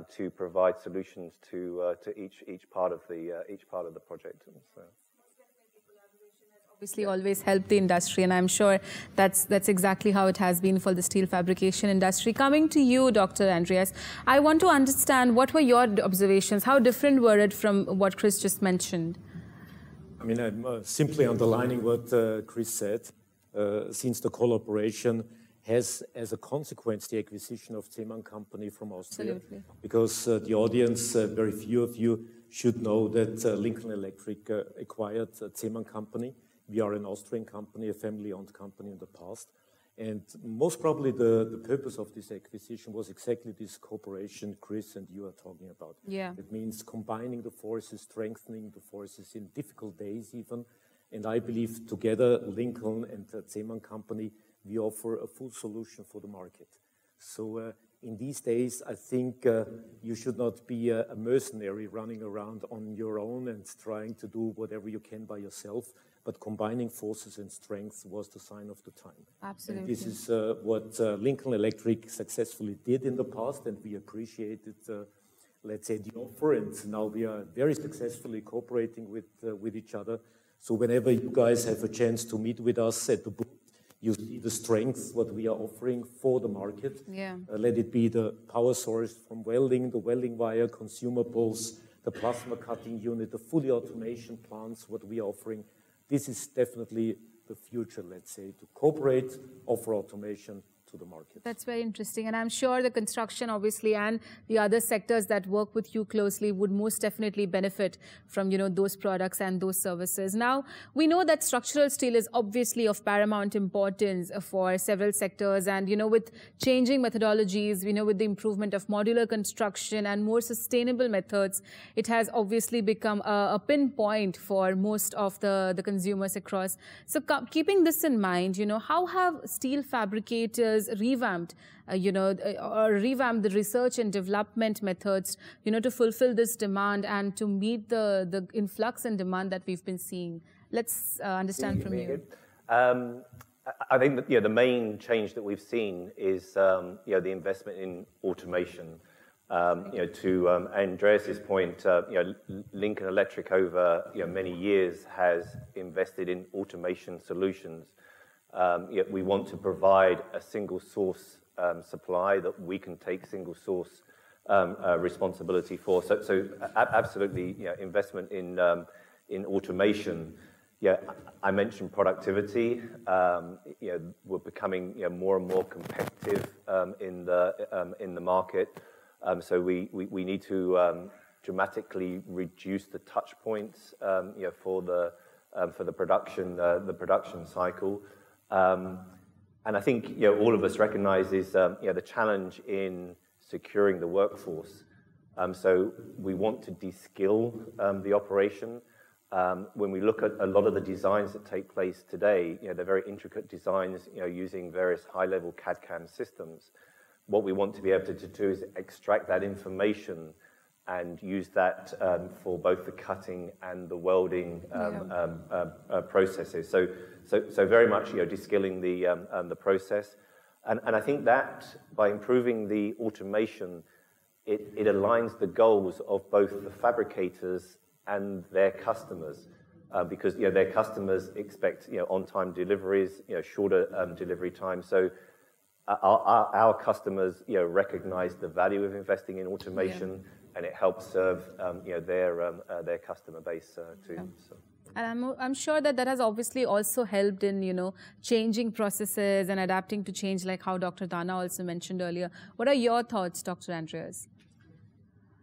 to provide solutions to each part of the project. And so, obviously always helped the industry, and I'm sure that's exactly how it has been for the steel fabrication industry. Coming to you, Dr. Andreas, I want to understand what were your observations? How different were it from what Chris just mentioned? I mean, I'm simply underlining what Chris said. Since the collaboration has as a consequence the acquisition of Zeman company from Austria. Absolutely. Because the audience, very few of you should know that Lincoln Electric acquired Zeman company. We are an Austrian company, a family-owned company in the past. And most probably the purpose of this acquisition was exactly this cooperation Chris and you are talking about. Yeah. It means combining the forces, strengthening the forces in difficult days even. And I believe together, Lincoln and Zeman company, we offer a full solution for the market. So in these days, I think you should not be a mercenary running around on your own and trying to do whatever you can by yourself. But combining forces and strength was the sign of the time. Absolutely. And this is what Lincoln Electric successfully did in the past, and we appreciated, let's say, the offer. And now we are very successfully cooperating with each other. So whenever you guys have a chance to meet with us at the booth, you see the strength, what we are offering for the market. Yeah. Let it be the power source from welding, the welding wire, consumables, the plasma cutting unit, the fully automation plants, what we are offering. This is definitely the future, let's say, to cooperate, offer automation to the market. That's very interesting. And I'm sure the construction, obviously, and the other sectors that work with you closely would most definitely benefit from, those products and those services. Now, we know that structural steel is obviously of paramount importance for several sectors. And, with changing methodologies, with the improvement of modular construction and more sustainable methods, it has obviously become a pinpoint for most of the consumers across. So keeping this in mind, how have steel fabricators revamped, or revamped the research and development methods, to fulfill this demand and to meet the influx in demand that we've been seeing? Let's understand from you. I think that the main change that we've seen is the investment in automation. To Andreas's point, Lincoln Electric over many years has invested in automation solutions. We want to provide a single source supply that we can take single source responsibility for. So absolutely, investment in automation. I mentioned productivity. We're becoming more and more competitive in the market. So we need to dramatically reduce the touch points for the production cycle. And I think all of us recognize is the challenge in securing the workforce. So we want to de-skill the operation. When we look at a lot of the designs that take place today, they're very intricate designs, using various high-level CAD/CAM systems. What we want to be able to do is extract that information and use that for both the cutting and the welding processes. So very much de-skilling the process, and I think that by improving the automation, it aligns the goals of both the fabricators and their customers, because their customers expect on-time deliveries, shorter delivery time. So our customers recognize the value of investing in automation, and it helps serve their customer base too. So. And I'm sure that has obviously also helped in, changing processes and adapting to change, like how Dr. Dana also mentioned earlier. What are your thoughts, Dr. Andreas?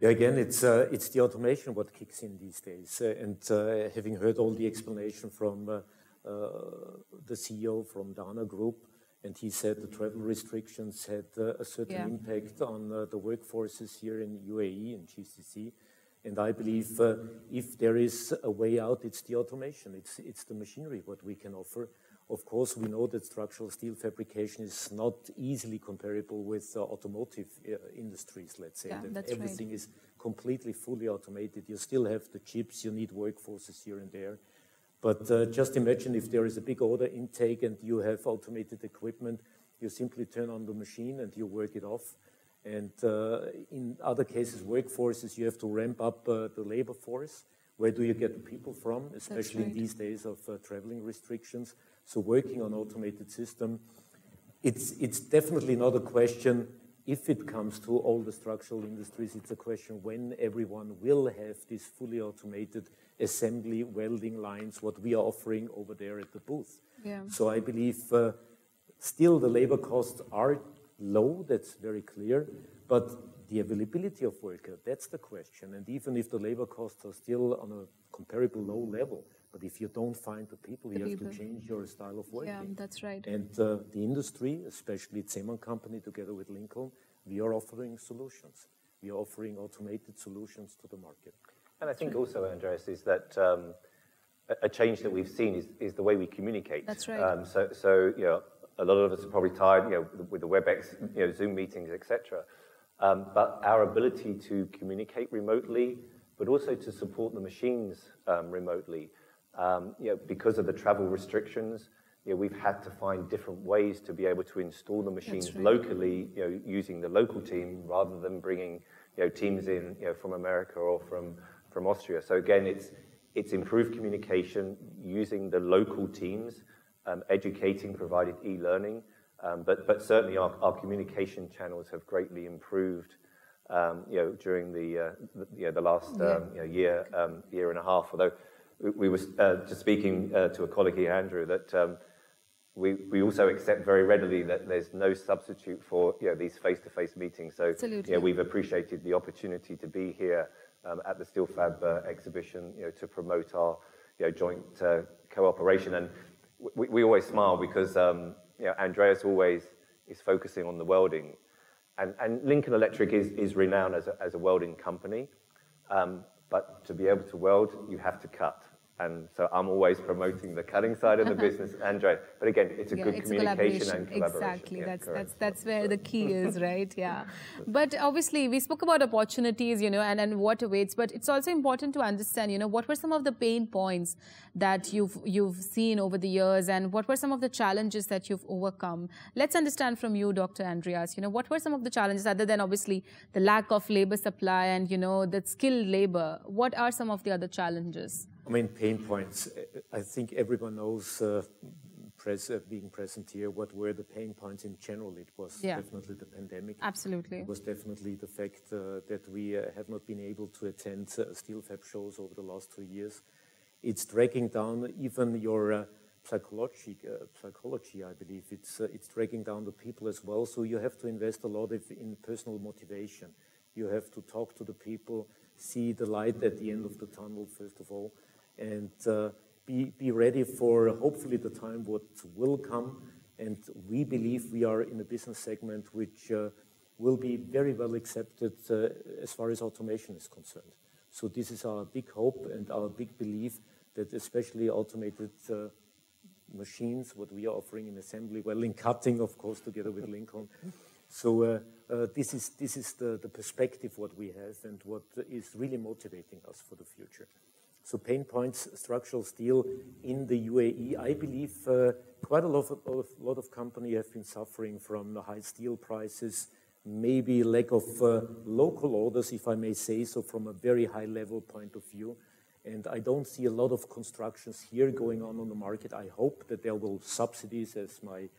Yeah, again, it's the automation what kicks in these days. And having heard all the explanation from the CEO from Dana Group, and he said the travel restrictions had a certain impact on the workforces here in UAE and GCC. And I believe if there is a way out, it's the automation, it's the machinery what we can offer. Of course, we know that structural steel fabrication is not easily comparable with automotive industries, let's say. That everything is completely fully automated. You still have the chips, you need workforces here and there. But just imagine if there is a big order intake and you have automated equipment, you simply turn on the machine and you work it off. And in other cases, workforces, you have to ramp up the labor force. Where do you get the people from, especially in these days of traveling restrictions? So working on automated system, it's definitely not a question if it comes to all the structural industries. It's a question when everyone will have this fully automated assembly welding lines, what we are offering over there at the booth. So I believe Still, the labor costs are low, that's very clear, but the availability of worker, that's the question. And even if the labor costs are still on a comparable low level, but if you don't find the people, you have to change your style of working. Yeah, that's right. And the industry, especially Zeman Company together with Lincoln, we are offering solutions. We are offering automated solutions to the market. And I think also, Andreas, is that a change that we've seen is the way we communicate. That's right. So you know, a lot of us are probably tired, you know, with the WebEx, you know, Zoom meetings, etc. But our ability to communicate remotely, but also to support the machines remotely, you know, because of the travel restrictions, you know, we've had to find different ways to be able to install the machines locally, you know, using the local team rather than bringing, you know, teams in, you know, from America or from Austria. So again, it's improved communication using the local teams, educating, provided e-learning, but certainly our communication channels have greatly improved, you know, during the last you know, year and a half. Although we were just speaking to a colleague here, Andrew, that we also accept very readily that there's no substitute for, you know, these face-to-face meetings. So Absolutely. You know, we've appreciated the opportunity to be here at the SteelFab exhibition, you know, to promote our, you know, joint cooperation. And we always smile because you know, Andreas always is focusing on the welding, and Lincoln Electric is renowned as a welding company, but to be able to weld, you have to cut. And so I'm always promoting the cutting side of the business, Andreas. But again, it's a good communication and collaboration. Exactly, Yeah, that's where the key is, right? Yeah. But obviously, we spoke about opportunities, you know, and what awaits. But it's also important to understand, you know, what were some of the pain points that you've seen over the years, and what were some of the challenges that you've overcome? Let's understand from you, Dr. Andreas. You know, what were some of the challenges other than obviously the lack of labor supply and, you know, the skilled labor? What are some of the other challenges? I mean, pain points. I think everyone knows, being present here, what were the pain points in general. It was definitely the pandemic. Absolutely. It was definitely the fact that we have not been able to attend SteelFab shows over the last 2 years. It's dragging down even your psychology, I believe. It's dragging down the people as well. So you have to invest a lot in personal motivation. You have to talk to the people, see the light at the end of the tunnel, first of all, and be ready for hopefully the time what will come. And we believe we are in a business segment which will be very well accepted as far as automation is concerned. So this is our big hope and our big belief that especially automated machines, what we are offering in assembly, well, in cutting, of course, together with Lincoln. So this is the perspective what we have and what is really motivating us for the future. So pain points, structural steel in the UAE. I believe quite a lot of companies have been suffering from the high steel prices, maybe lack of local orders, if I may say so, from a very high level point of view. And I don't see a lot of constructions here going on the market. I hope that there will subsidies, as my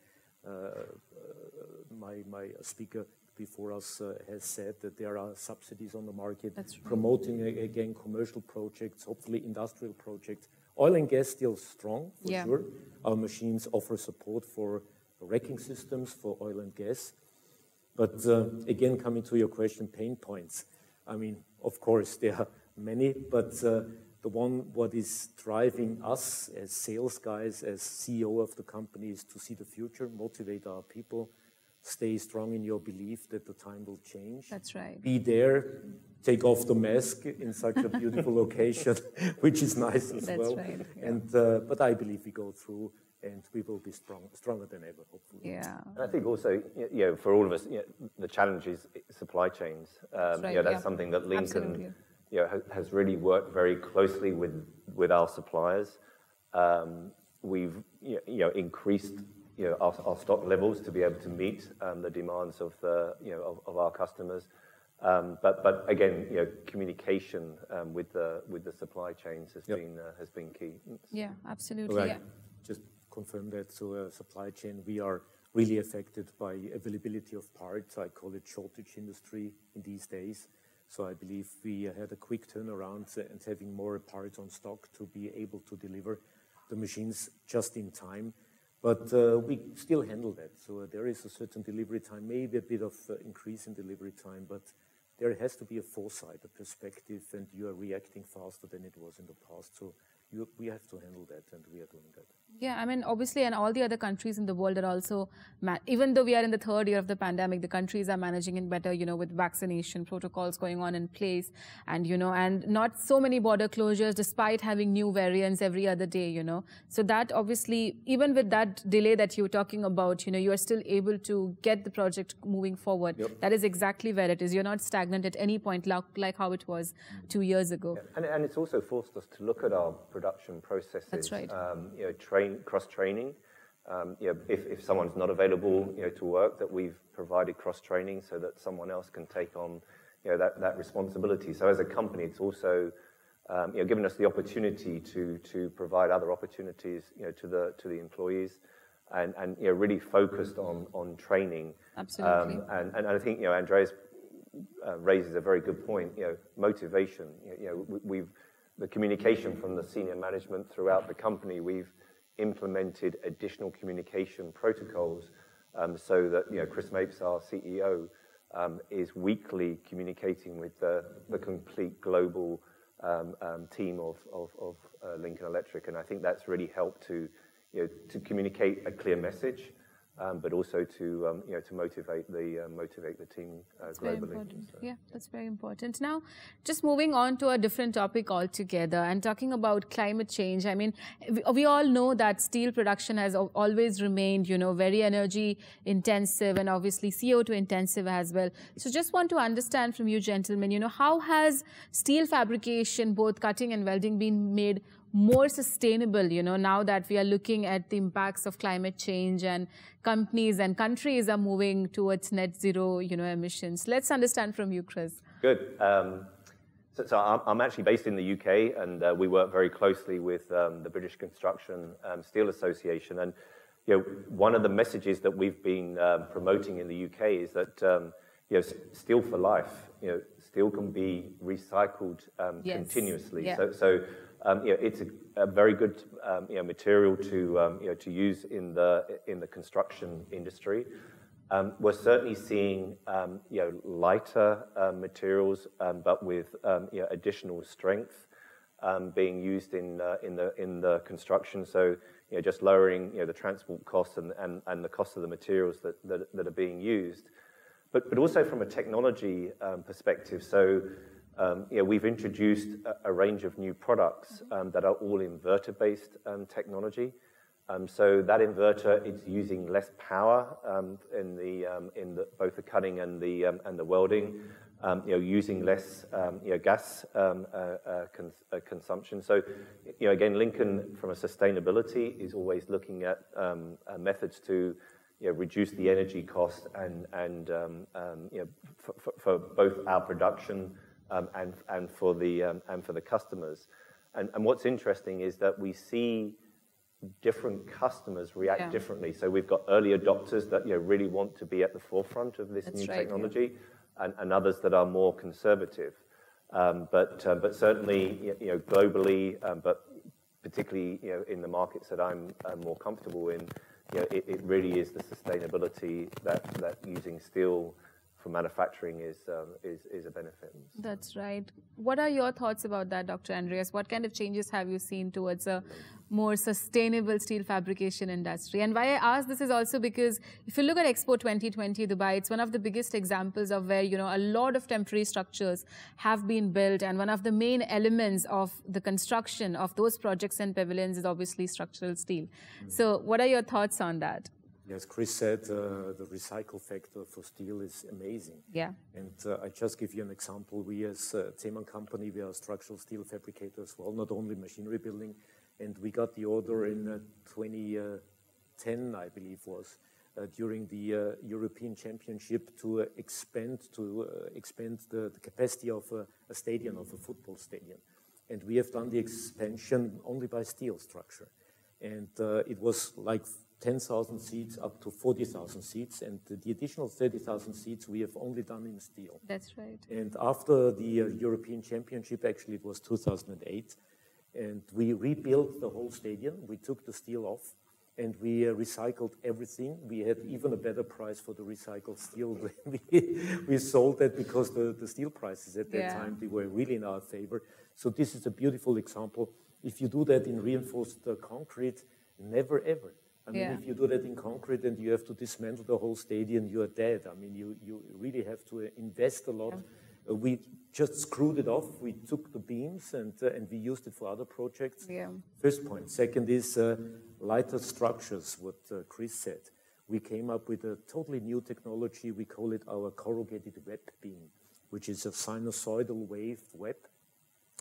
speaker before us has said, that there are subsidies on the market, promoting again commercial projects, hopefully industrial projects. Oil and gas still strong, for sure. Our machines offer support for racking systems for oil and gas. But again, coming to your question, pain points. I mean, of course, there are many, but the one what is driving us as sales guys, as CEO of the company, is to see the future, motivate our people, stay strong in your belief that the time will change. That's right. Be there, take off the mask in such a beautiful location, which is nice as well. That's right. Yeah. And but I believe we go through, and we will be stronger than ever, hopefully. Yeah. And I think also, you know, for all of us, you know, the challenge is supply chains. That's right, you know, that's something that Lincoln, you know, has really worked very closely with our suppliers. We've you know increased our stock levels to be able to meet the demands of of our customers. But again, you know, communication with the supply chains has been key. Yeah, absolutely. Well, yeah. Just confirm that. So supply chain, we are really affected by availability of parts. I call it shortage industry in these days. So I believe we had a quick turnaround and having more parts on stock to be able to deliver the machines just in time. But we still handle that. So there is a certain delivery time, maybe a bit of increase in delivery time, but there has to be a foresight, a perspective, and you are reacting faster than it was in the past. So we have to handle that, and we are doing that. Yeah, I mean, obviously, and all the other countries in the world are also, even though we are in the third year of the pandemic, the countries are managing it better, with vaccination protocols going on in place, and, and not so many border closures despite having new variants every other day, So that obviously, even with that delay that you were talking about, you are still able to get the project moving forward. Yep. That is exactly where it is. You're not stagnant at any point like how it was 2 years ago. Yeah. And it's also forced us to look at our production processes. That's right. Cross-training. If someone's not available, to work, that we've provided cross-training so that someone else can take on, that responsibility. So as a company, it's also, given us the opportunity to provide other opportunities, to the employees, and really focused on training. Absolutely. And I think Andreas raises a very good point. Motivation. The communication from the senior management throughout the company, we've implemented additional communication protocols so that Chris Mapes, our CEO, is weekly communicating with the complete global team of Lincoln Electric, and I think that's really helped to communicate a clear message, but also to motivate the team That's globally. very important. So. Yeah, that's very important. Now, just moving on to a different topic altogether and talking about climate change. I mean, we all know that steel production has always remained, very energy intensive and obviously CO2 intensive as well. So just want to understand from you, gentlemen, how has steel fabrication, both cutting and welding, been made more sustainable, now that we are looking at the impacts of climate change and companies and countries are moving towards net zero, emissions. Let's understand from you, Chris. Good. So I'm actually based in the UK, and we work very closely with the British Construction Steel Association. And one of the messages that we've been promoting in the UK is that steel for life. Steel can be recycled continuously. Yeah. So it's a very good material to use in the construction industry. We're certainly seeing lighter materials, but with additional strength being used in the construction. So just lowering the transport costs and the cost of the materials that are being used. But also from a technology perspective. So we've introduced a range of new products that are all inverter-based technology. So that inverter is using less power in both the cutting and the welding, using less gas consumption. So again, Lincoln from a sustainability is always looking at methods to reduce the energy cost and for both our production and for the customers. And what's interesting is that we see different customers react differently. So we've got early adopters that really want to be at the forefront of this new technology, and others that are more conservative. But certainly globally, but particularly in the markets that I'm more comfortable in, it really is the sustainability that using steel for manufacturing is a benefit. That's right. What are your thoughts about that, Dr. Andreas? What kind of changes have you seen towards a more sustainable steel fabrication industry? And why I ask this is also because if you look at Expo 2020 Dubai, it's one of the biggest examples of where, a lot of temporary structures have been built. And one of the main elements of the construction of those projects and pavilions is obviously structural steel. So what are your thoughts on that? Yes, Chris said the recycle factor for steel is amazing. Yeah. And I just give you an example. We as Zeman company, we are structural steel fabricators, well, not only machinery building. And we got the order in 2010, I believe was, during the European Championship to expand the capacity of a stadium, of a football stadium. And we have done the expansion only by steel structure. And it was like 10,000 seats up to 40,000 seats, and the additional 30,000 seats we have only done in steel. That's right. And after the European Championship, actually it was 2008, and we rebuilt the whole stadium. We took the steel off, and we recycled everything. We had even a better price for the recycled steel. We sold that because the steel prices at that time, they were really in our favor. So this is a beautiful example. If you do that in reinforced concrete, never ever. I mean, if you do that in concrete and you have to dismantle the whole stadium, you are dead. I mean, you really have to invest a lot. We just screwed it off. We took the beams and we used it for other projects. First point. Second is lighter structures, what Chris said. We came up with a totally new technology. We call it our Corrugated Wet Beam, which is a sinusoidal waved web,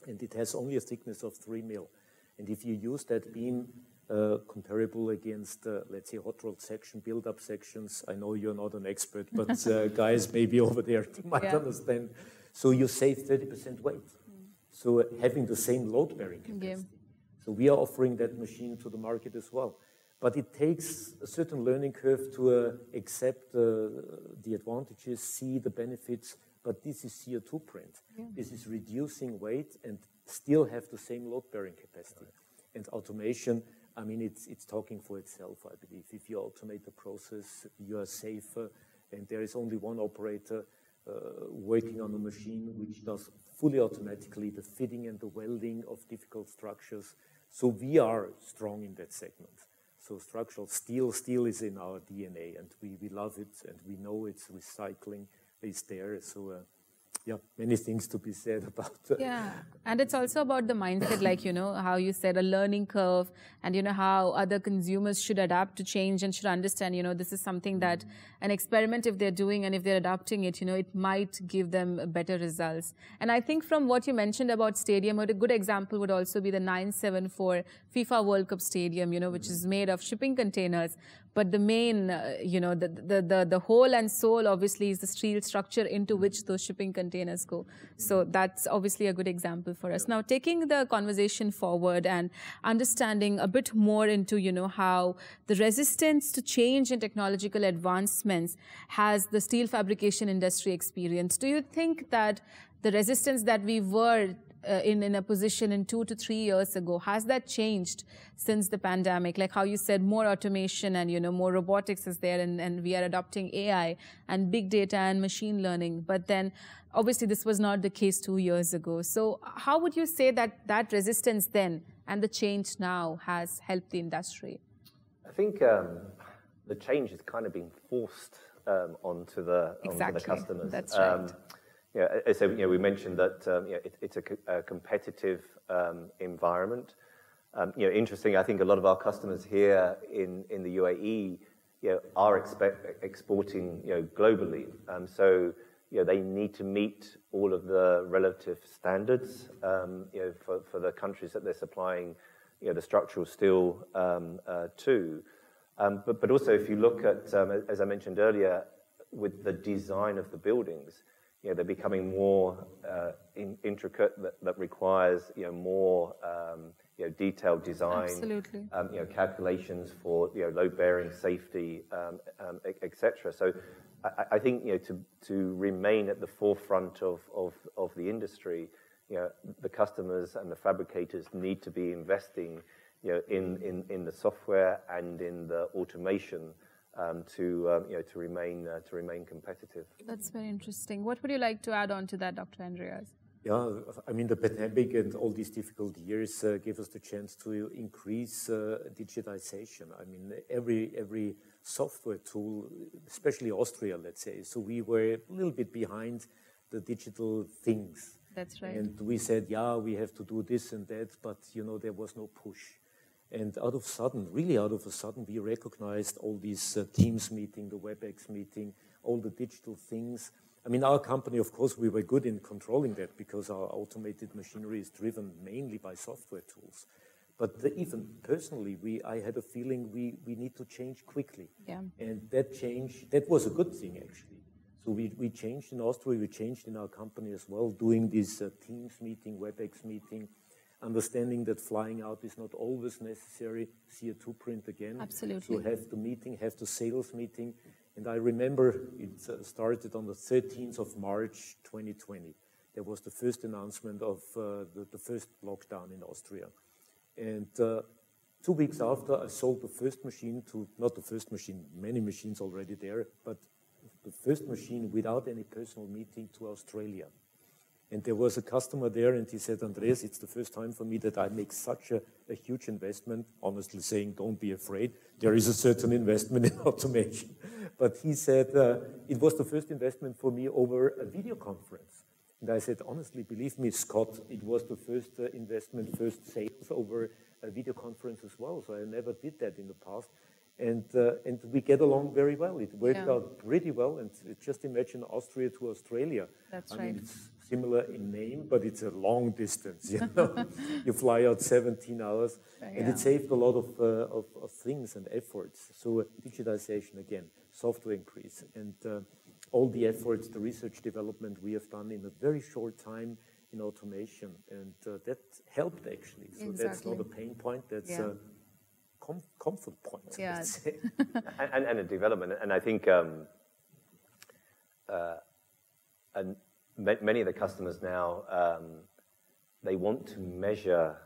and it has only a thickness of 3 mil. And if you use that beam comparable against, let's say, hot rolled section, build-up sections, I know you're not an expert, but guys maybe over there might understand. So you save 30% weight. So having the same load-bearing capacity. So we are offering that machine to the market as well. But it takes a certain learning curve to accept the advantages, see the benefits, but this is CO2 print. This is reducing weight and still have the same load-bearing capacity. And automation, I mean, it's talking for itself, I believe. If you automate the process, you are safer, and there is only one operator working on a machine which does fully automatically the fitting and the welding of difficult structures. So we are strong in that segment. So structural steel is in our DNA, and we love it, and we know it's recycling is there. So yeah, many things to be said about. Yeah, and it's also about the mindset, like, you know, how you said, a learning curve, and, you know, how other consumers should adapt to change and should understand, you know, this is something that an experiment, if they're doing and if they're adapting it, you know, it might give them better results. And I think from what you mentioned about stadium, a good example would also be the 974 FIFA World Cup stadium, you know, which is made of shipping containers. But the main, you know, the whole and soul obviously is the steel structure into which those shipping containers go. So that's obviously a good example for us. Now, taking the conversation forward and understanding a bit more into, you know, how the resistance to change and technological advancements has the steel fabrication industry experienced. Do you think that the resistance that we were in a position in 2 to 3 years ago, has that changed since the pandemic? Like how you said, more automation and, you know, more robotics is there, and we are adopting AI and big data and machine learning. But then obviously this was not the case 2 years ago. So how would you say that that resistance then and the change now has helped the industry? I think the change has kind of been forced onto the customers. That's right. Yeah, so you know, we mentioned that it's a competitive environment. You know, interesting. I think a lot of our customers here in the UAE, you know, are exporting, you know, globally. So you know, they need to meet all of the relative standards, you know, for the countries that they're supplying, you know, the structural steel to. But also, if you look at, as I mentioned earlier, with the design of the buildings. You know, they're becoming more intricate. That requires, you know, more you know, detailed design. Absolutely. You know, calculations for, you know, load-bearing, safety, etc. So I think, you know, to remain at the forefront of the industry, you know, the customers and the fabricators need to be investing, you know, in the software and in the automation. To remain competitive. That's very interesting. What would you like to add on to that, Dr. Andreas? Yeah, I mean, the pandemic and all these difficult years gave us the chance to increase digitization. I mean, every software tool, especially Austria, let's say. So we were a little bit behind the digital things. That's right. And we said, yeah, we have to do this and that, but you know, there was no push. And out of a sudden, we recognized all these Teams meeting, the WebEx meeting, all the digital things. I mean, our company, of course, we were good in controlling that because our automated machinery is driven mainly by software tools. But even personally, I had a feeling we need to change quickly. Yeah. And that was a good thing, actually. So we changed in Austria, we changed in our company as well, doing this Teams meeting, WebEx meeting, understanding that flying out is not always necessary, CO2 print again. Absolutely. So have the meeting, have the sales meeting. And I remember it started on the 13th of March, 2020. There was the first announcement of the first lockdown in Austria. And 2 weeks after, I sold the first machine to, not the first machine, many machines already there, but the first machine without any personal meeting to Australia. And there was a customer there, and he said, Andreas, it's the first time for me that I make such a huge investment, honestly saying, don't be afraid. There is a certain investment in automation. But he said, it was the first investment for me over a video conference. And I said, honestly, believe me, Scott, it was the first investment, first sales over a video conference as well. So I never did that in the past. And we get along very well. It worked out pretty well. And just imagine Austria to Australia. That's I right. mean, it's similar in name, but it's a long distance. You know, you fly out 17 hours, and it saved a lot of things and efforts. So digitization again, software increase, and all the efforts, the research development we have done in a very short time in automation, and that helped actually. So that's not a pain point. That's a comfort point. Yeah. Let's say. and a development. And I think and many of the customers now, they want to measure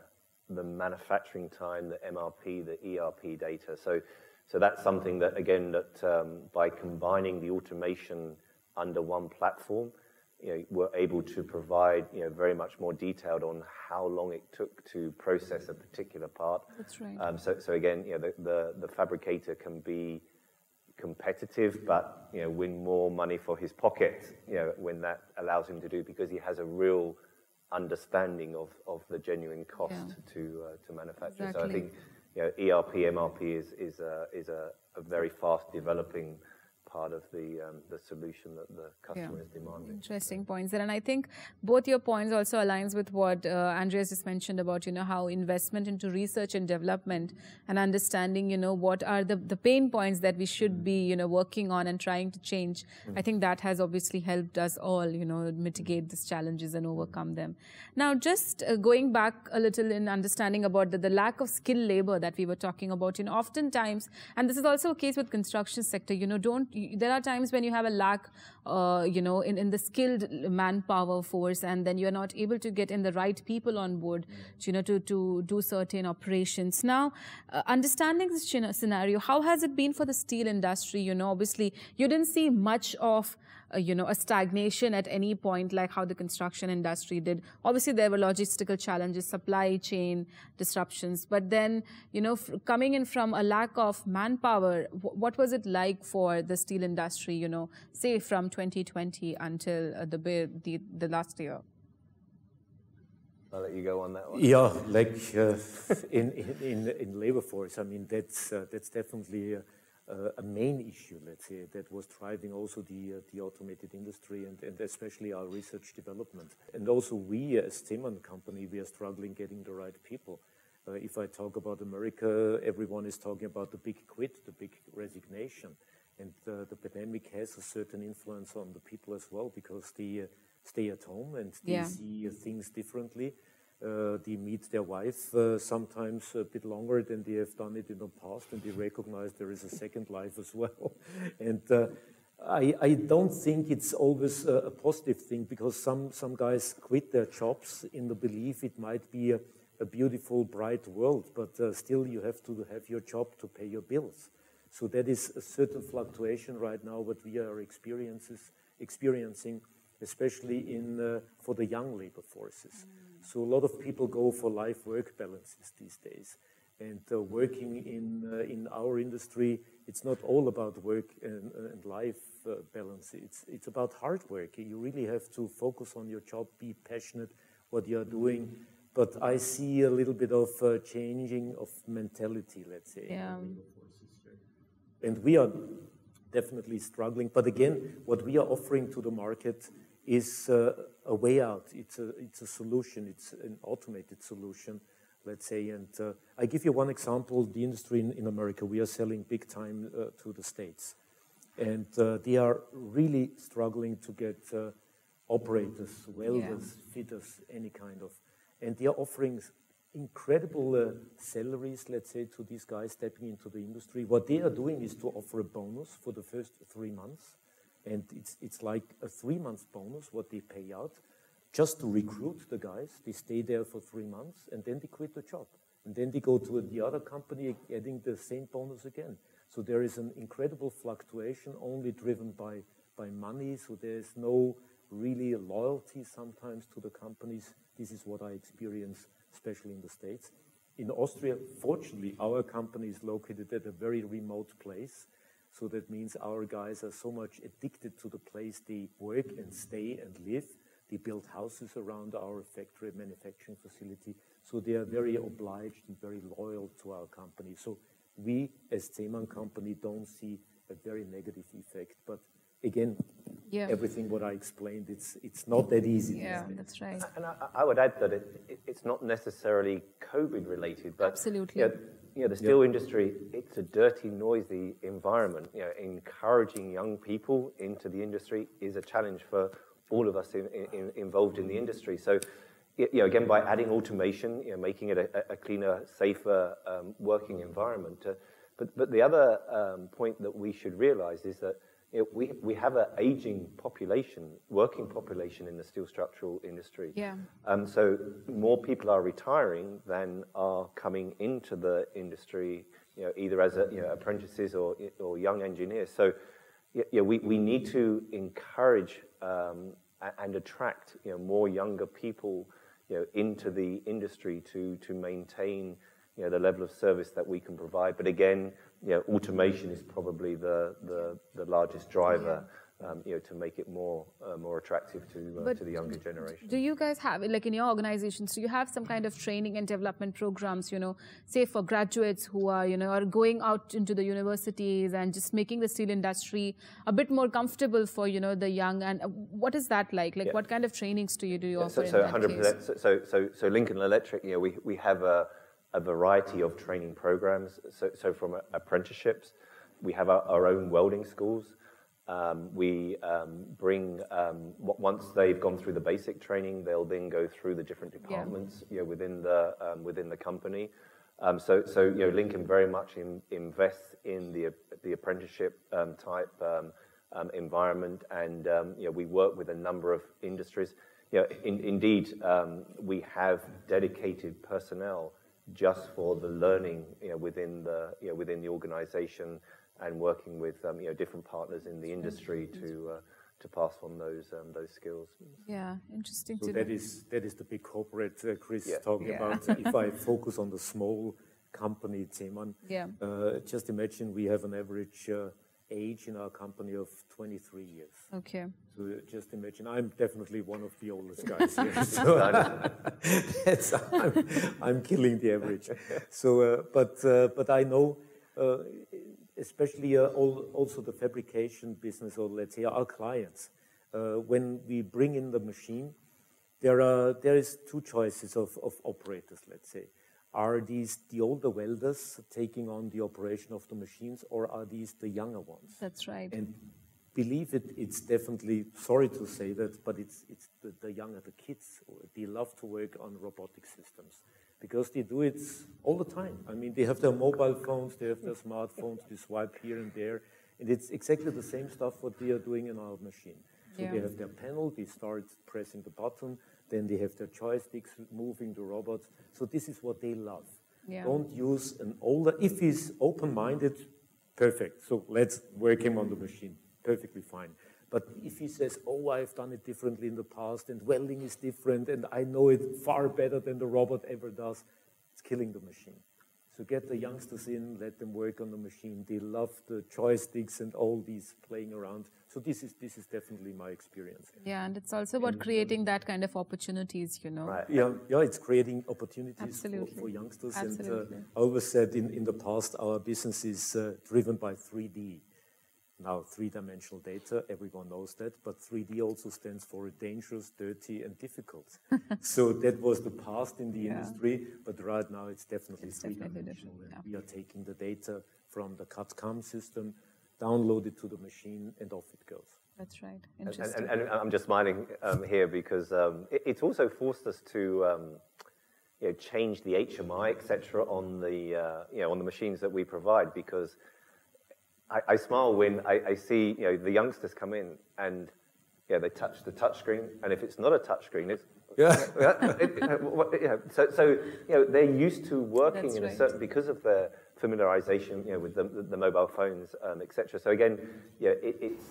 the manufacturing time, the MRP, the ERP data. So that's something that, again, that by combining the automation under one platform, we're able to provide, very much more detailed on how long it took to process a particular part. That's right. So again, the fabricator can be competitive, but win more money for his pocket, when that allows him to do, because he has a real understanding of the genuine cost to manufacture. Exactly. So I think ERP, MRP is a very fast developing part of the solution that the customer is demanding. Interesting points there. And I think both your points also aligns with what Andreas just mentioned about, how investment into research and development and understanding, what are the pain points that we should be, working on and trying to change. I think that has obviously helped us all, mitigate these challenges and overcome them. Now, just going back a little in understanding about the lack of skilled labor that we were talking about, oftentimes, and this is also a case with construction sector, there are times when you have a lack, in the skilled manpower force, and then you're not able to get in the right people on board, to do certain operations. Now, understanding this scenario, how has it been for the steel industry? Obviously, you didn't see much of a stagnation at any point like how the construction industry did. Obviously, there were logistical challenges, supply chain disruptions, but then, coming in from a lack of manpower, what was it like for the steel industry, say from 2020 until the last year? I'll let you go on that one. Yeah, like in labor force, I mean, that's definitely a main issue, let's say, that was driving also the automated industry and especially our research development. And also we as Zeman company, we are struggling getting the right people. If I talk about America, everyone is talking about the big quit, the big resignation. And the pandemic has a certain influence on the people as well, because they stay at home and they see things differently. They meet their wife sometimes a bit longer than they have done it in the past, and they recognize there is a second life as well. And I don't think it's always a positive thing, because some guys quit their jobs in the belief it might be a beautiful, bright world, but still you have to have your job to pay your bills. So that is a certain fluctuation right now, what we are experiencing, especially for the young labor forces. So a lot of people go for life-work balances these days. And working in our industry, it's not all about work and life balance. It's about hard work. You really have to focus on your job, be passionate what you are doing. But I see a little bit of changing of mentality, let's say. Yeah. And we are definitely struggling. But again, what we are offering to the market is a way out. It's a solution. It's an automated solution, let's say. And I give you one example. The industry in America, we are selling big time to the States. And they are really struggling to get operators, welders, fitters, any kind of. And they are offering incredible salaries, let's say, to these guys stepping into the industry. What they are doing is to offer a bonus for the first 3 months. And it's like a 3-month bonus, what they pay out, just to recruit the guys. They stay there for 3 months, and then they quit the job. And then they go to the other company getting the same bonus again. So there is an incredible fluctuation only driven by money. So there is no really loyalty sometimes to the companies. This is what I experience, especially in the States. In Austria, fortunately, our company is located at a very remote place. So that means our guys are so much addicted to the place they work and stay and live. They build houses around our factory manufacturing facility. So they are very obliged and very loyal to our company. So we, as Zeman company, don't see a very negative effect. But again, everything what I explained, it's not that easy. Yeah, that's right. And I would add that it's not necessarily COVID related, but absolutely. The steel industry, it's a dirty, noisy environment. Encouraging young people into the industry is a challenge for all of us involved in the industry. So, again, by adding automation, making it a cleaner, safer working environment. But the other point that we should realize is that we have an aging population, working population in the steel structural industry. Yeah. So more people are retiring than are coming into the industry, either as apprentices or young engineers. So we need to encourage and attract more younger people into the industry to maintain the level of service that we can provide. But again, automation is probably the largest driver, to make it more attractive to the younger generation. Do you guys have, like in your organizations, do you have some kind of training and development programs, say for graduates who are, are going out into the universities and just making the steel industry a bit more comfortable for, the young? And what is that like? Like, what kind of trainings do you offer in that 100%. Case? So Lincoln Electric, we have a variety of training programs. So from apprenticeships, we have our own welding schools. We bring, once they've gone through the basic training, they'll then go through the different departments within the company. So Lincoln very much invests in the apprenticeship type environment, and we work with a number of industries. Indeed, we have dedicated personnel just for the learning within the organization, and working with different partners in the industry to pass on those skills. Yeah, interesting. So that is the big corporate Chris talking about. If I focus on the small company, Zeman, just imagine we have an average age in our company of 23 years. Okay. So just imagine, I'm definitely one of the oldest guys here. So I'm killing the average. So, but I know, especially also the fabrication business, or let's say our clients, when we bring in the machine, there is two choices of operators, let's say. Are these the older welders taking on the operation of the machines, or are these the younger ones? That's right. And believe it, it's definitely, sorry to say that, but it's the younger, the kids. They love to work on robotic systems because they do it all the time. I mean, they have their mobile phones, they have their smartphones, they swipe here and there, and it's exactly the same stuff what they are doing in our machine. So they have their panel, they start pressing the button, then they have their joysticks moving the robots. So this is what they love. Yeah. Don't use an older, if he's open-minded, perfect. So let's work him on the machine, perfectly fine. But if he says, oh, I've done it differently in the past, and welding is different, and I know it far better than the robot ever does, it's killing the machine. So get the youngsters in, let them work on the machine. They love the joysticks and all these playing around. So this is definitely my experience. Yeah, and it's also about creating that kind of opportunities, Right. Yeah, it's creating opportunities for youngsters. Absolutely. And I always said in the past, our business is driven by 3D. Now, three-dimensional data, everyone knows that, but 3D also stands for dangerous, dirty, and difficult. So that was the past in the industry, but right now it's definitely three-dimensional. We are taking the data from the CAD/CAM system, download it to the machine, and off it goes. That's right. Interesting. And I'm just smiling here because it's also forced us to change the HMI, etc., on the machines that we provide, because I smile when I see the youngsters come in, and they touch the touch screen, and if it's not a touch screen, it's so they're used to working That's in right. a certain, because of their familiarization, with the mobile phones, etc. So again, it's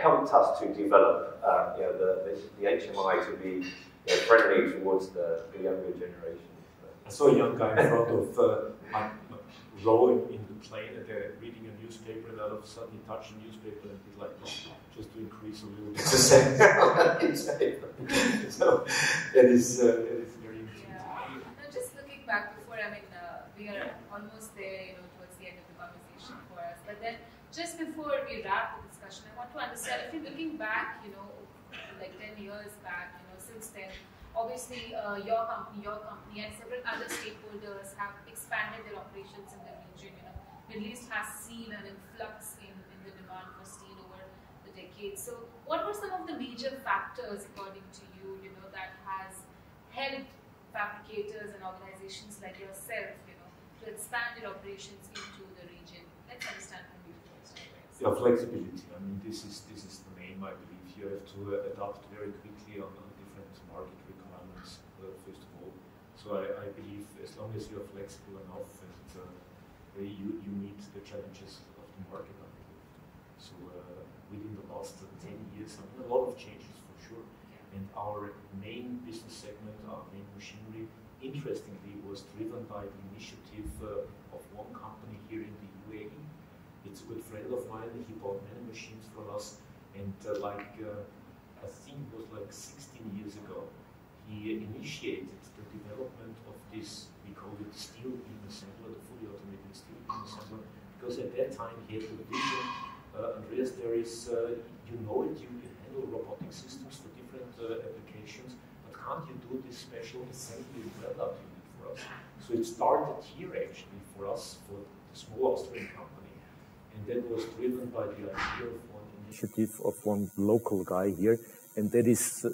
helped us to develop the HMI to be friendly towards the younger generation. I saw a young guy in front of rowing in the plane, and they're reading a newspaper, and all of a sudden he touched the newspaper and he's like, just to increase a little bit. So it is very interesting. Yeah. Now, just looking back before, we are almost there, towards the end of the conversation for us. But then, just before we wrap the discussion, I want to understand, if you're looking back, like 10 years back, since then, obviously your company and several other stakeholders have expanded their operations in the region. Middle East has seen an influx in the demand for steel over the decades. So what were some of the major factors, according to you, that has helped fabricators and organizations like yourself, to expand their operations into the region? Let's understand from you first. Yeah, flexibility. This is the name, I believe. You have to adapt very quickly on different market requirements, first of all. So I believe as long as you're flexible enough and you meet the challenges of the market, I believe. So within the last 10 years, a lot of changes for sure. And our main business segment, our main machinery, interestingly, was driven by the initiative of one company here in the UAE. It's a good friend of mine. He bought many machines from us, and I think it was like 16 years ago, he initiated the development of this, we call it steel beam assembler, the fully automated steel beam assembler, because at that time he had the vision, Andreas, there is, you can handle robotic systems for different applications, but can't you do this special assembly weld-out unit for us? So it started here actually for us, for the small Austrian company, and that was driven by the idea of one initiative of one local guy here, and that is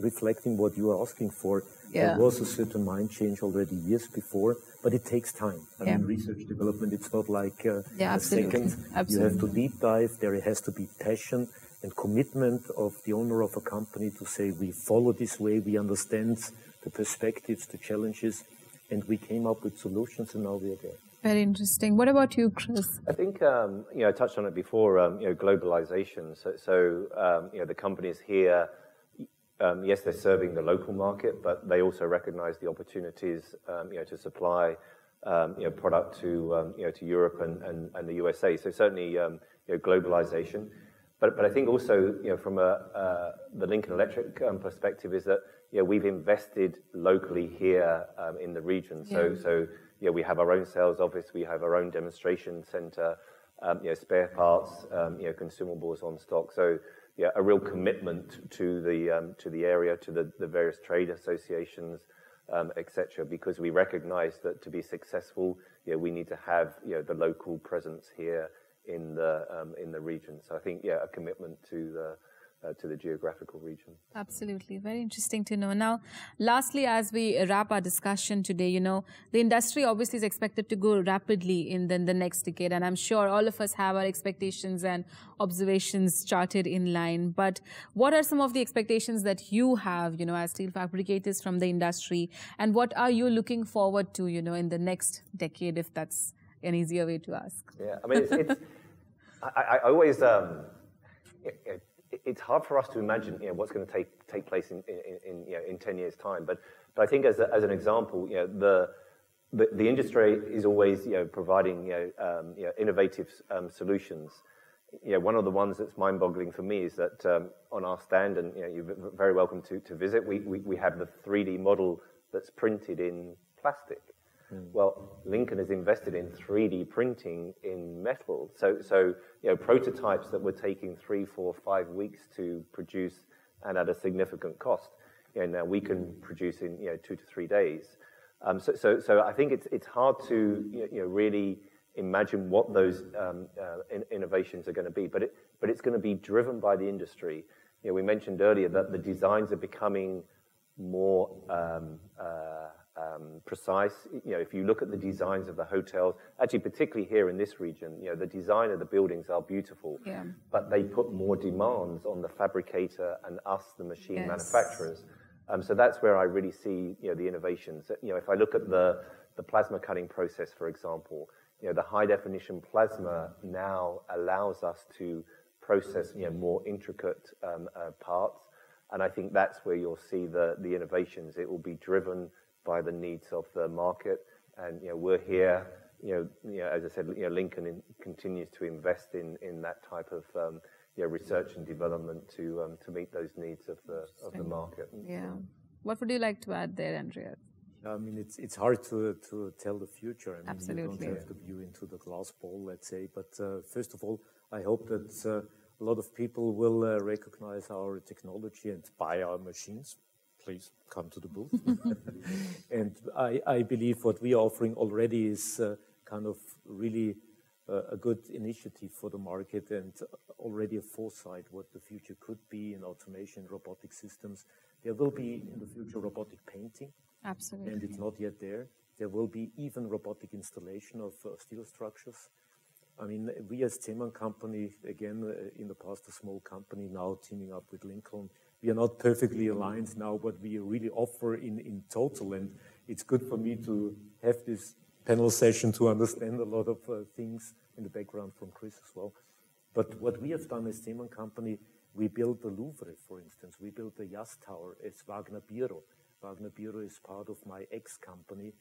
reflecting what you are asking for. Yeah. There was a certain mind change already years before, but it takes time. I mean, research development, it's not like a second. Absolutely. You have to deep dive. There has to be passion and commitment of the owner of a company to say, we follow this way, we understand the perspectives, the challenges, and we came up with solutions, and now we are there. Very interesting. What about you, Chris? I think I touched on it before. Globalization. So the companies here, yes, they're serving the local market, but they also recognise the opportunities, to supply, product to Europe and the USA. So certainly, globalization. But I think also, from the Lincoln Electric perspective, is that we've invested locally here in the region. So we have our own sales office, we have our own demonstration center, spare parts, consumables on stock. So a real commitment to the area, to the various trade associations, etc. Because we recognise that to be successful, we need to have the local presence here in the region. So I think a commitment to the geographical region. Absolutely. Very interesting to know. Now, lastly, as we wrap our discussion today, the industry obviously is expected to grow rapidly in the next decade. And I'm sure all of us have our expectations and observations charted in line. But what are some of the expectations that you have, as steel fabricators from the industry? And what are you looking forward to, in the next decade, if that's an easier way to ask? Yeah, I mean, it's I always... It's hard for us to imagine, what's going to take place in 10 years' time. But I think as an example, the industry is always providing innovative solutions. One of the ones that's mind-boggling for me is that on our stand, and you're very welcome to visit, we have the 3D model that's printed in plastic. Well, Lincoln has invested in 3D printing in metal. So prototypes that were taking 3, 4, 5 weeks to produce and at a significant cost, now we can produce in 2 to 3 days. So I think it's hard to really imagine what those innovations are going to be, but it's going to be driven by the industry. We mentioned earlier that the designs are becoming more precise. If you look at the designs of the hotels, actually particularly here in this region, the design of the buildings are beautiful, but they put more demands on the fabricator and us, the machine manufacturers. So that's where I really see the innovations. If I look at the plasma cutting process, for example, the high definition plasma now allows us to process more intricate parts, and I think that's where you'll see the innovations. It will be driven by the needs of the market, and we're here. As I said, Lincoln continues to invest in that type of research and development to meet those needs of the market. Yeah. What would you like to add there, Andrea? I mean, it's hard to tell the future. I mean, Absolutely. you don't have to view into the glass ball, let's say. But first of all, I hope that a lot of people will recognize our technology and buy our machines. Please come to the booth. And I believe what we are offering already is kind of really a good initiative for the market and already a foresight what the future could be in automation, robotic systems. There will be in the future robotic painting. Absolutely. And it's not yet there. There will be even robotic installation of steel structures. I mean, we as Zeman company, again, in the past a small company, now teaming up with Lincoln, we are not perfectly aligned now, but we really offer in total. And it's good for me to have this panel session to understand a lot of things in the background from Chris as well. But what we have done as Zeman company, we built the Louvre, for instance. We built the Yas Tower as Wagner Bureau. Wagner Bureau is part of my ex-company.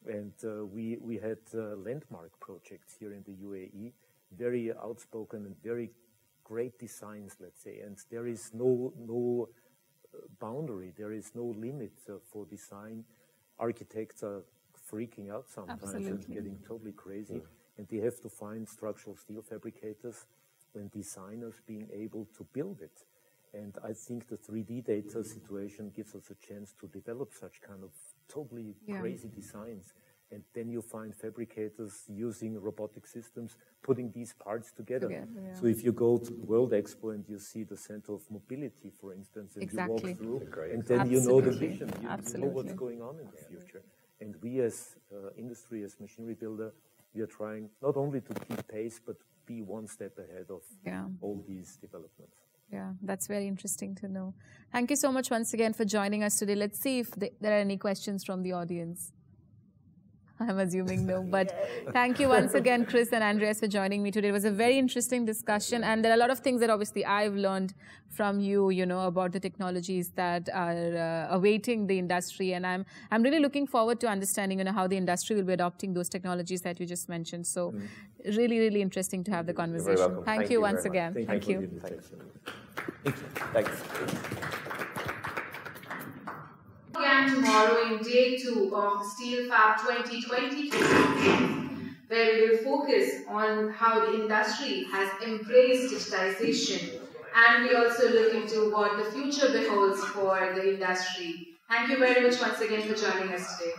And we had landmark projects here in the UAE, very outspoken and very great designs, let's say. And there is no boundary, there is no limit for design. Architects are freaking out sometimes and getting totally crazy. And they have to find structural steel fabricators and designers being able to build it. And I think the 3D data situation gives us a chance to develop such kind of totally crazy designs. And then you find fabricators using robotic systems, putting these parts together. So if you go to World Expo and you see the Center of Mobility, for instance, and you walk through, and then you know the vision, you know what's going on in the future. And we as industry, as machinery builder, we are trying not only to keep pace, but be one step ahead of all these developments. Yeah, that's very interesting to know. Thank you so much once again for joining us today. Let's see if there are any questions from the audience. I'm assuming no, but thank you once again, Chris and Andreas, for joining me today. It was a very interesting discussion, and there are a lot of things that obviously I've learned from you, about the technologies that are awaiting the industry, and I'm really looking forward to understanding, how the industry will be adopting those technologies that you just mentioned. So, really, really interesting to have the conversation. You're very welcome. Thank you once again. Thank you. Thanks. Again tomorrow in day 2 of the SteelFab 2022, where we will focus on how the industry has embraced digitization, and we also look into what the future beholds for the industry. Thank you very much once again for joining us today.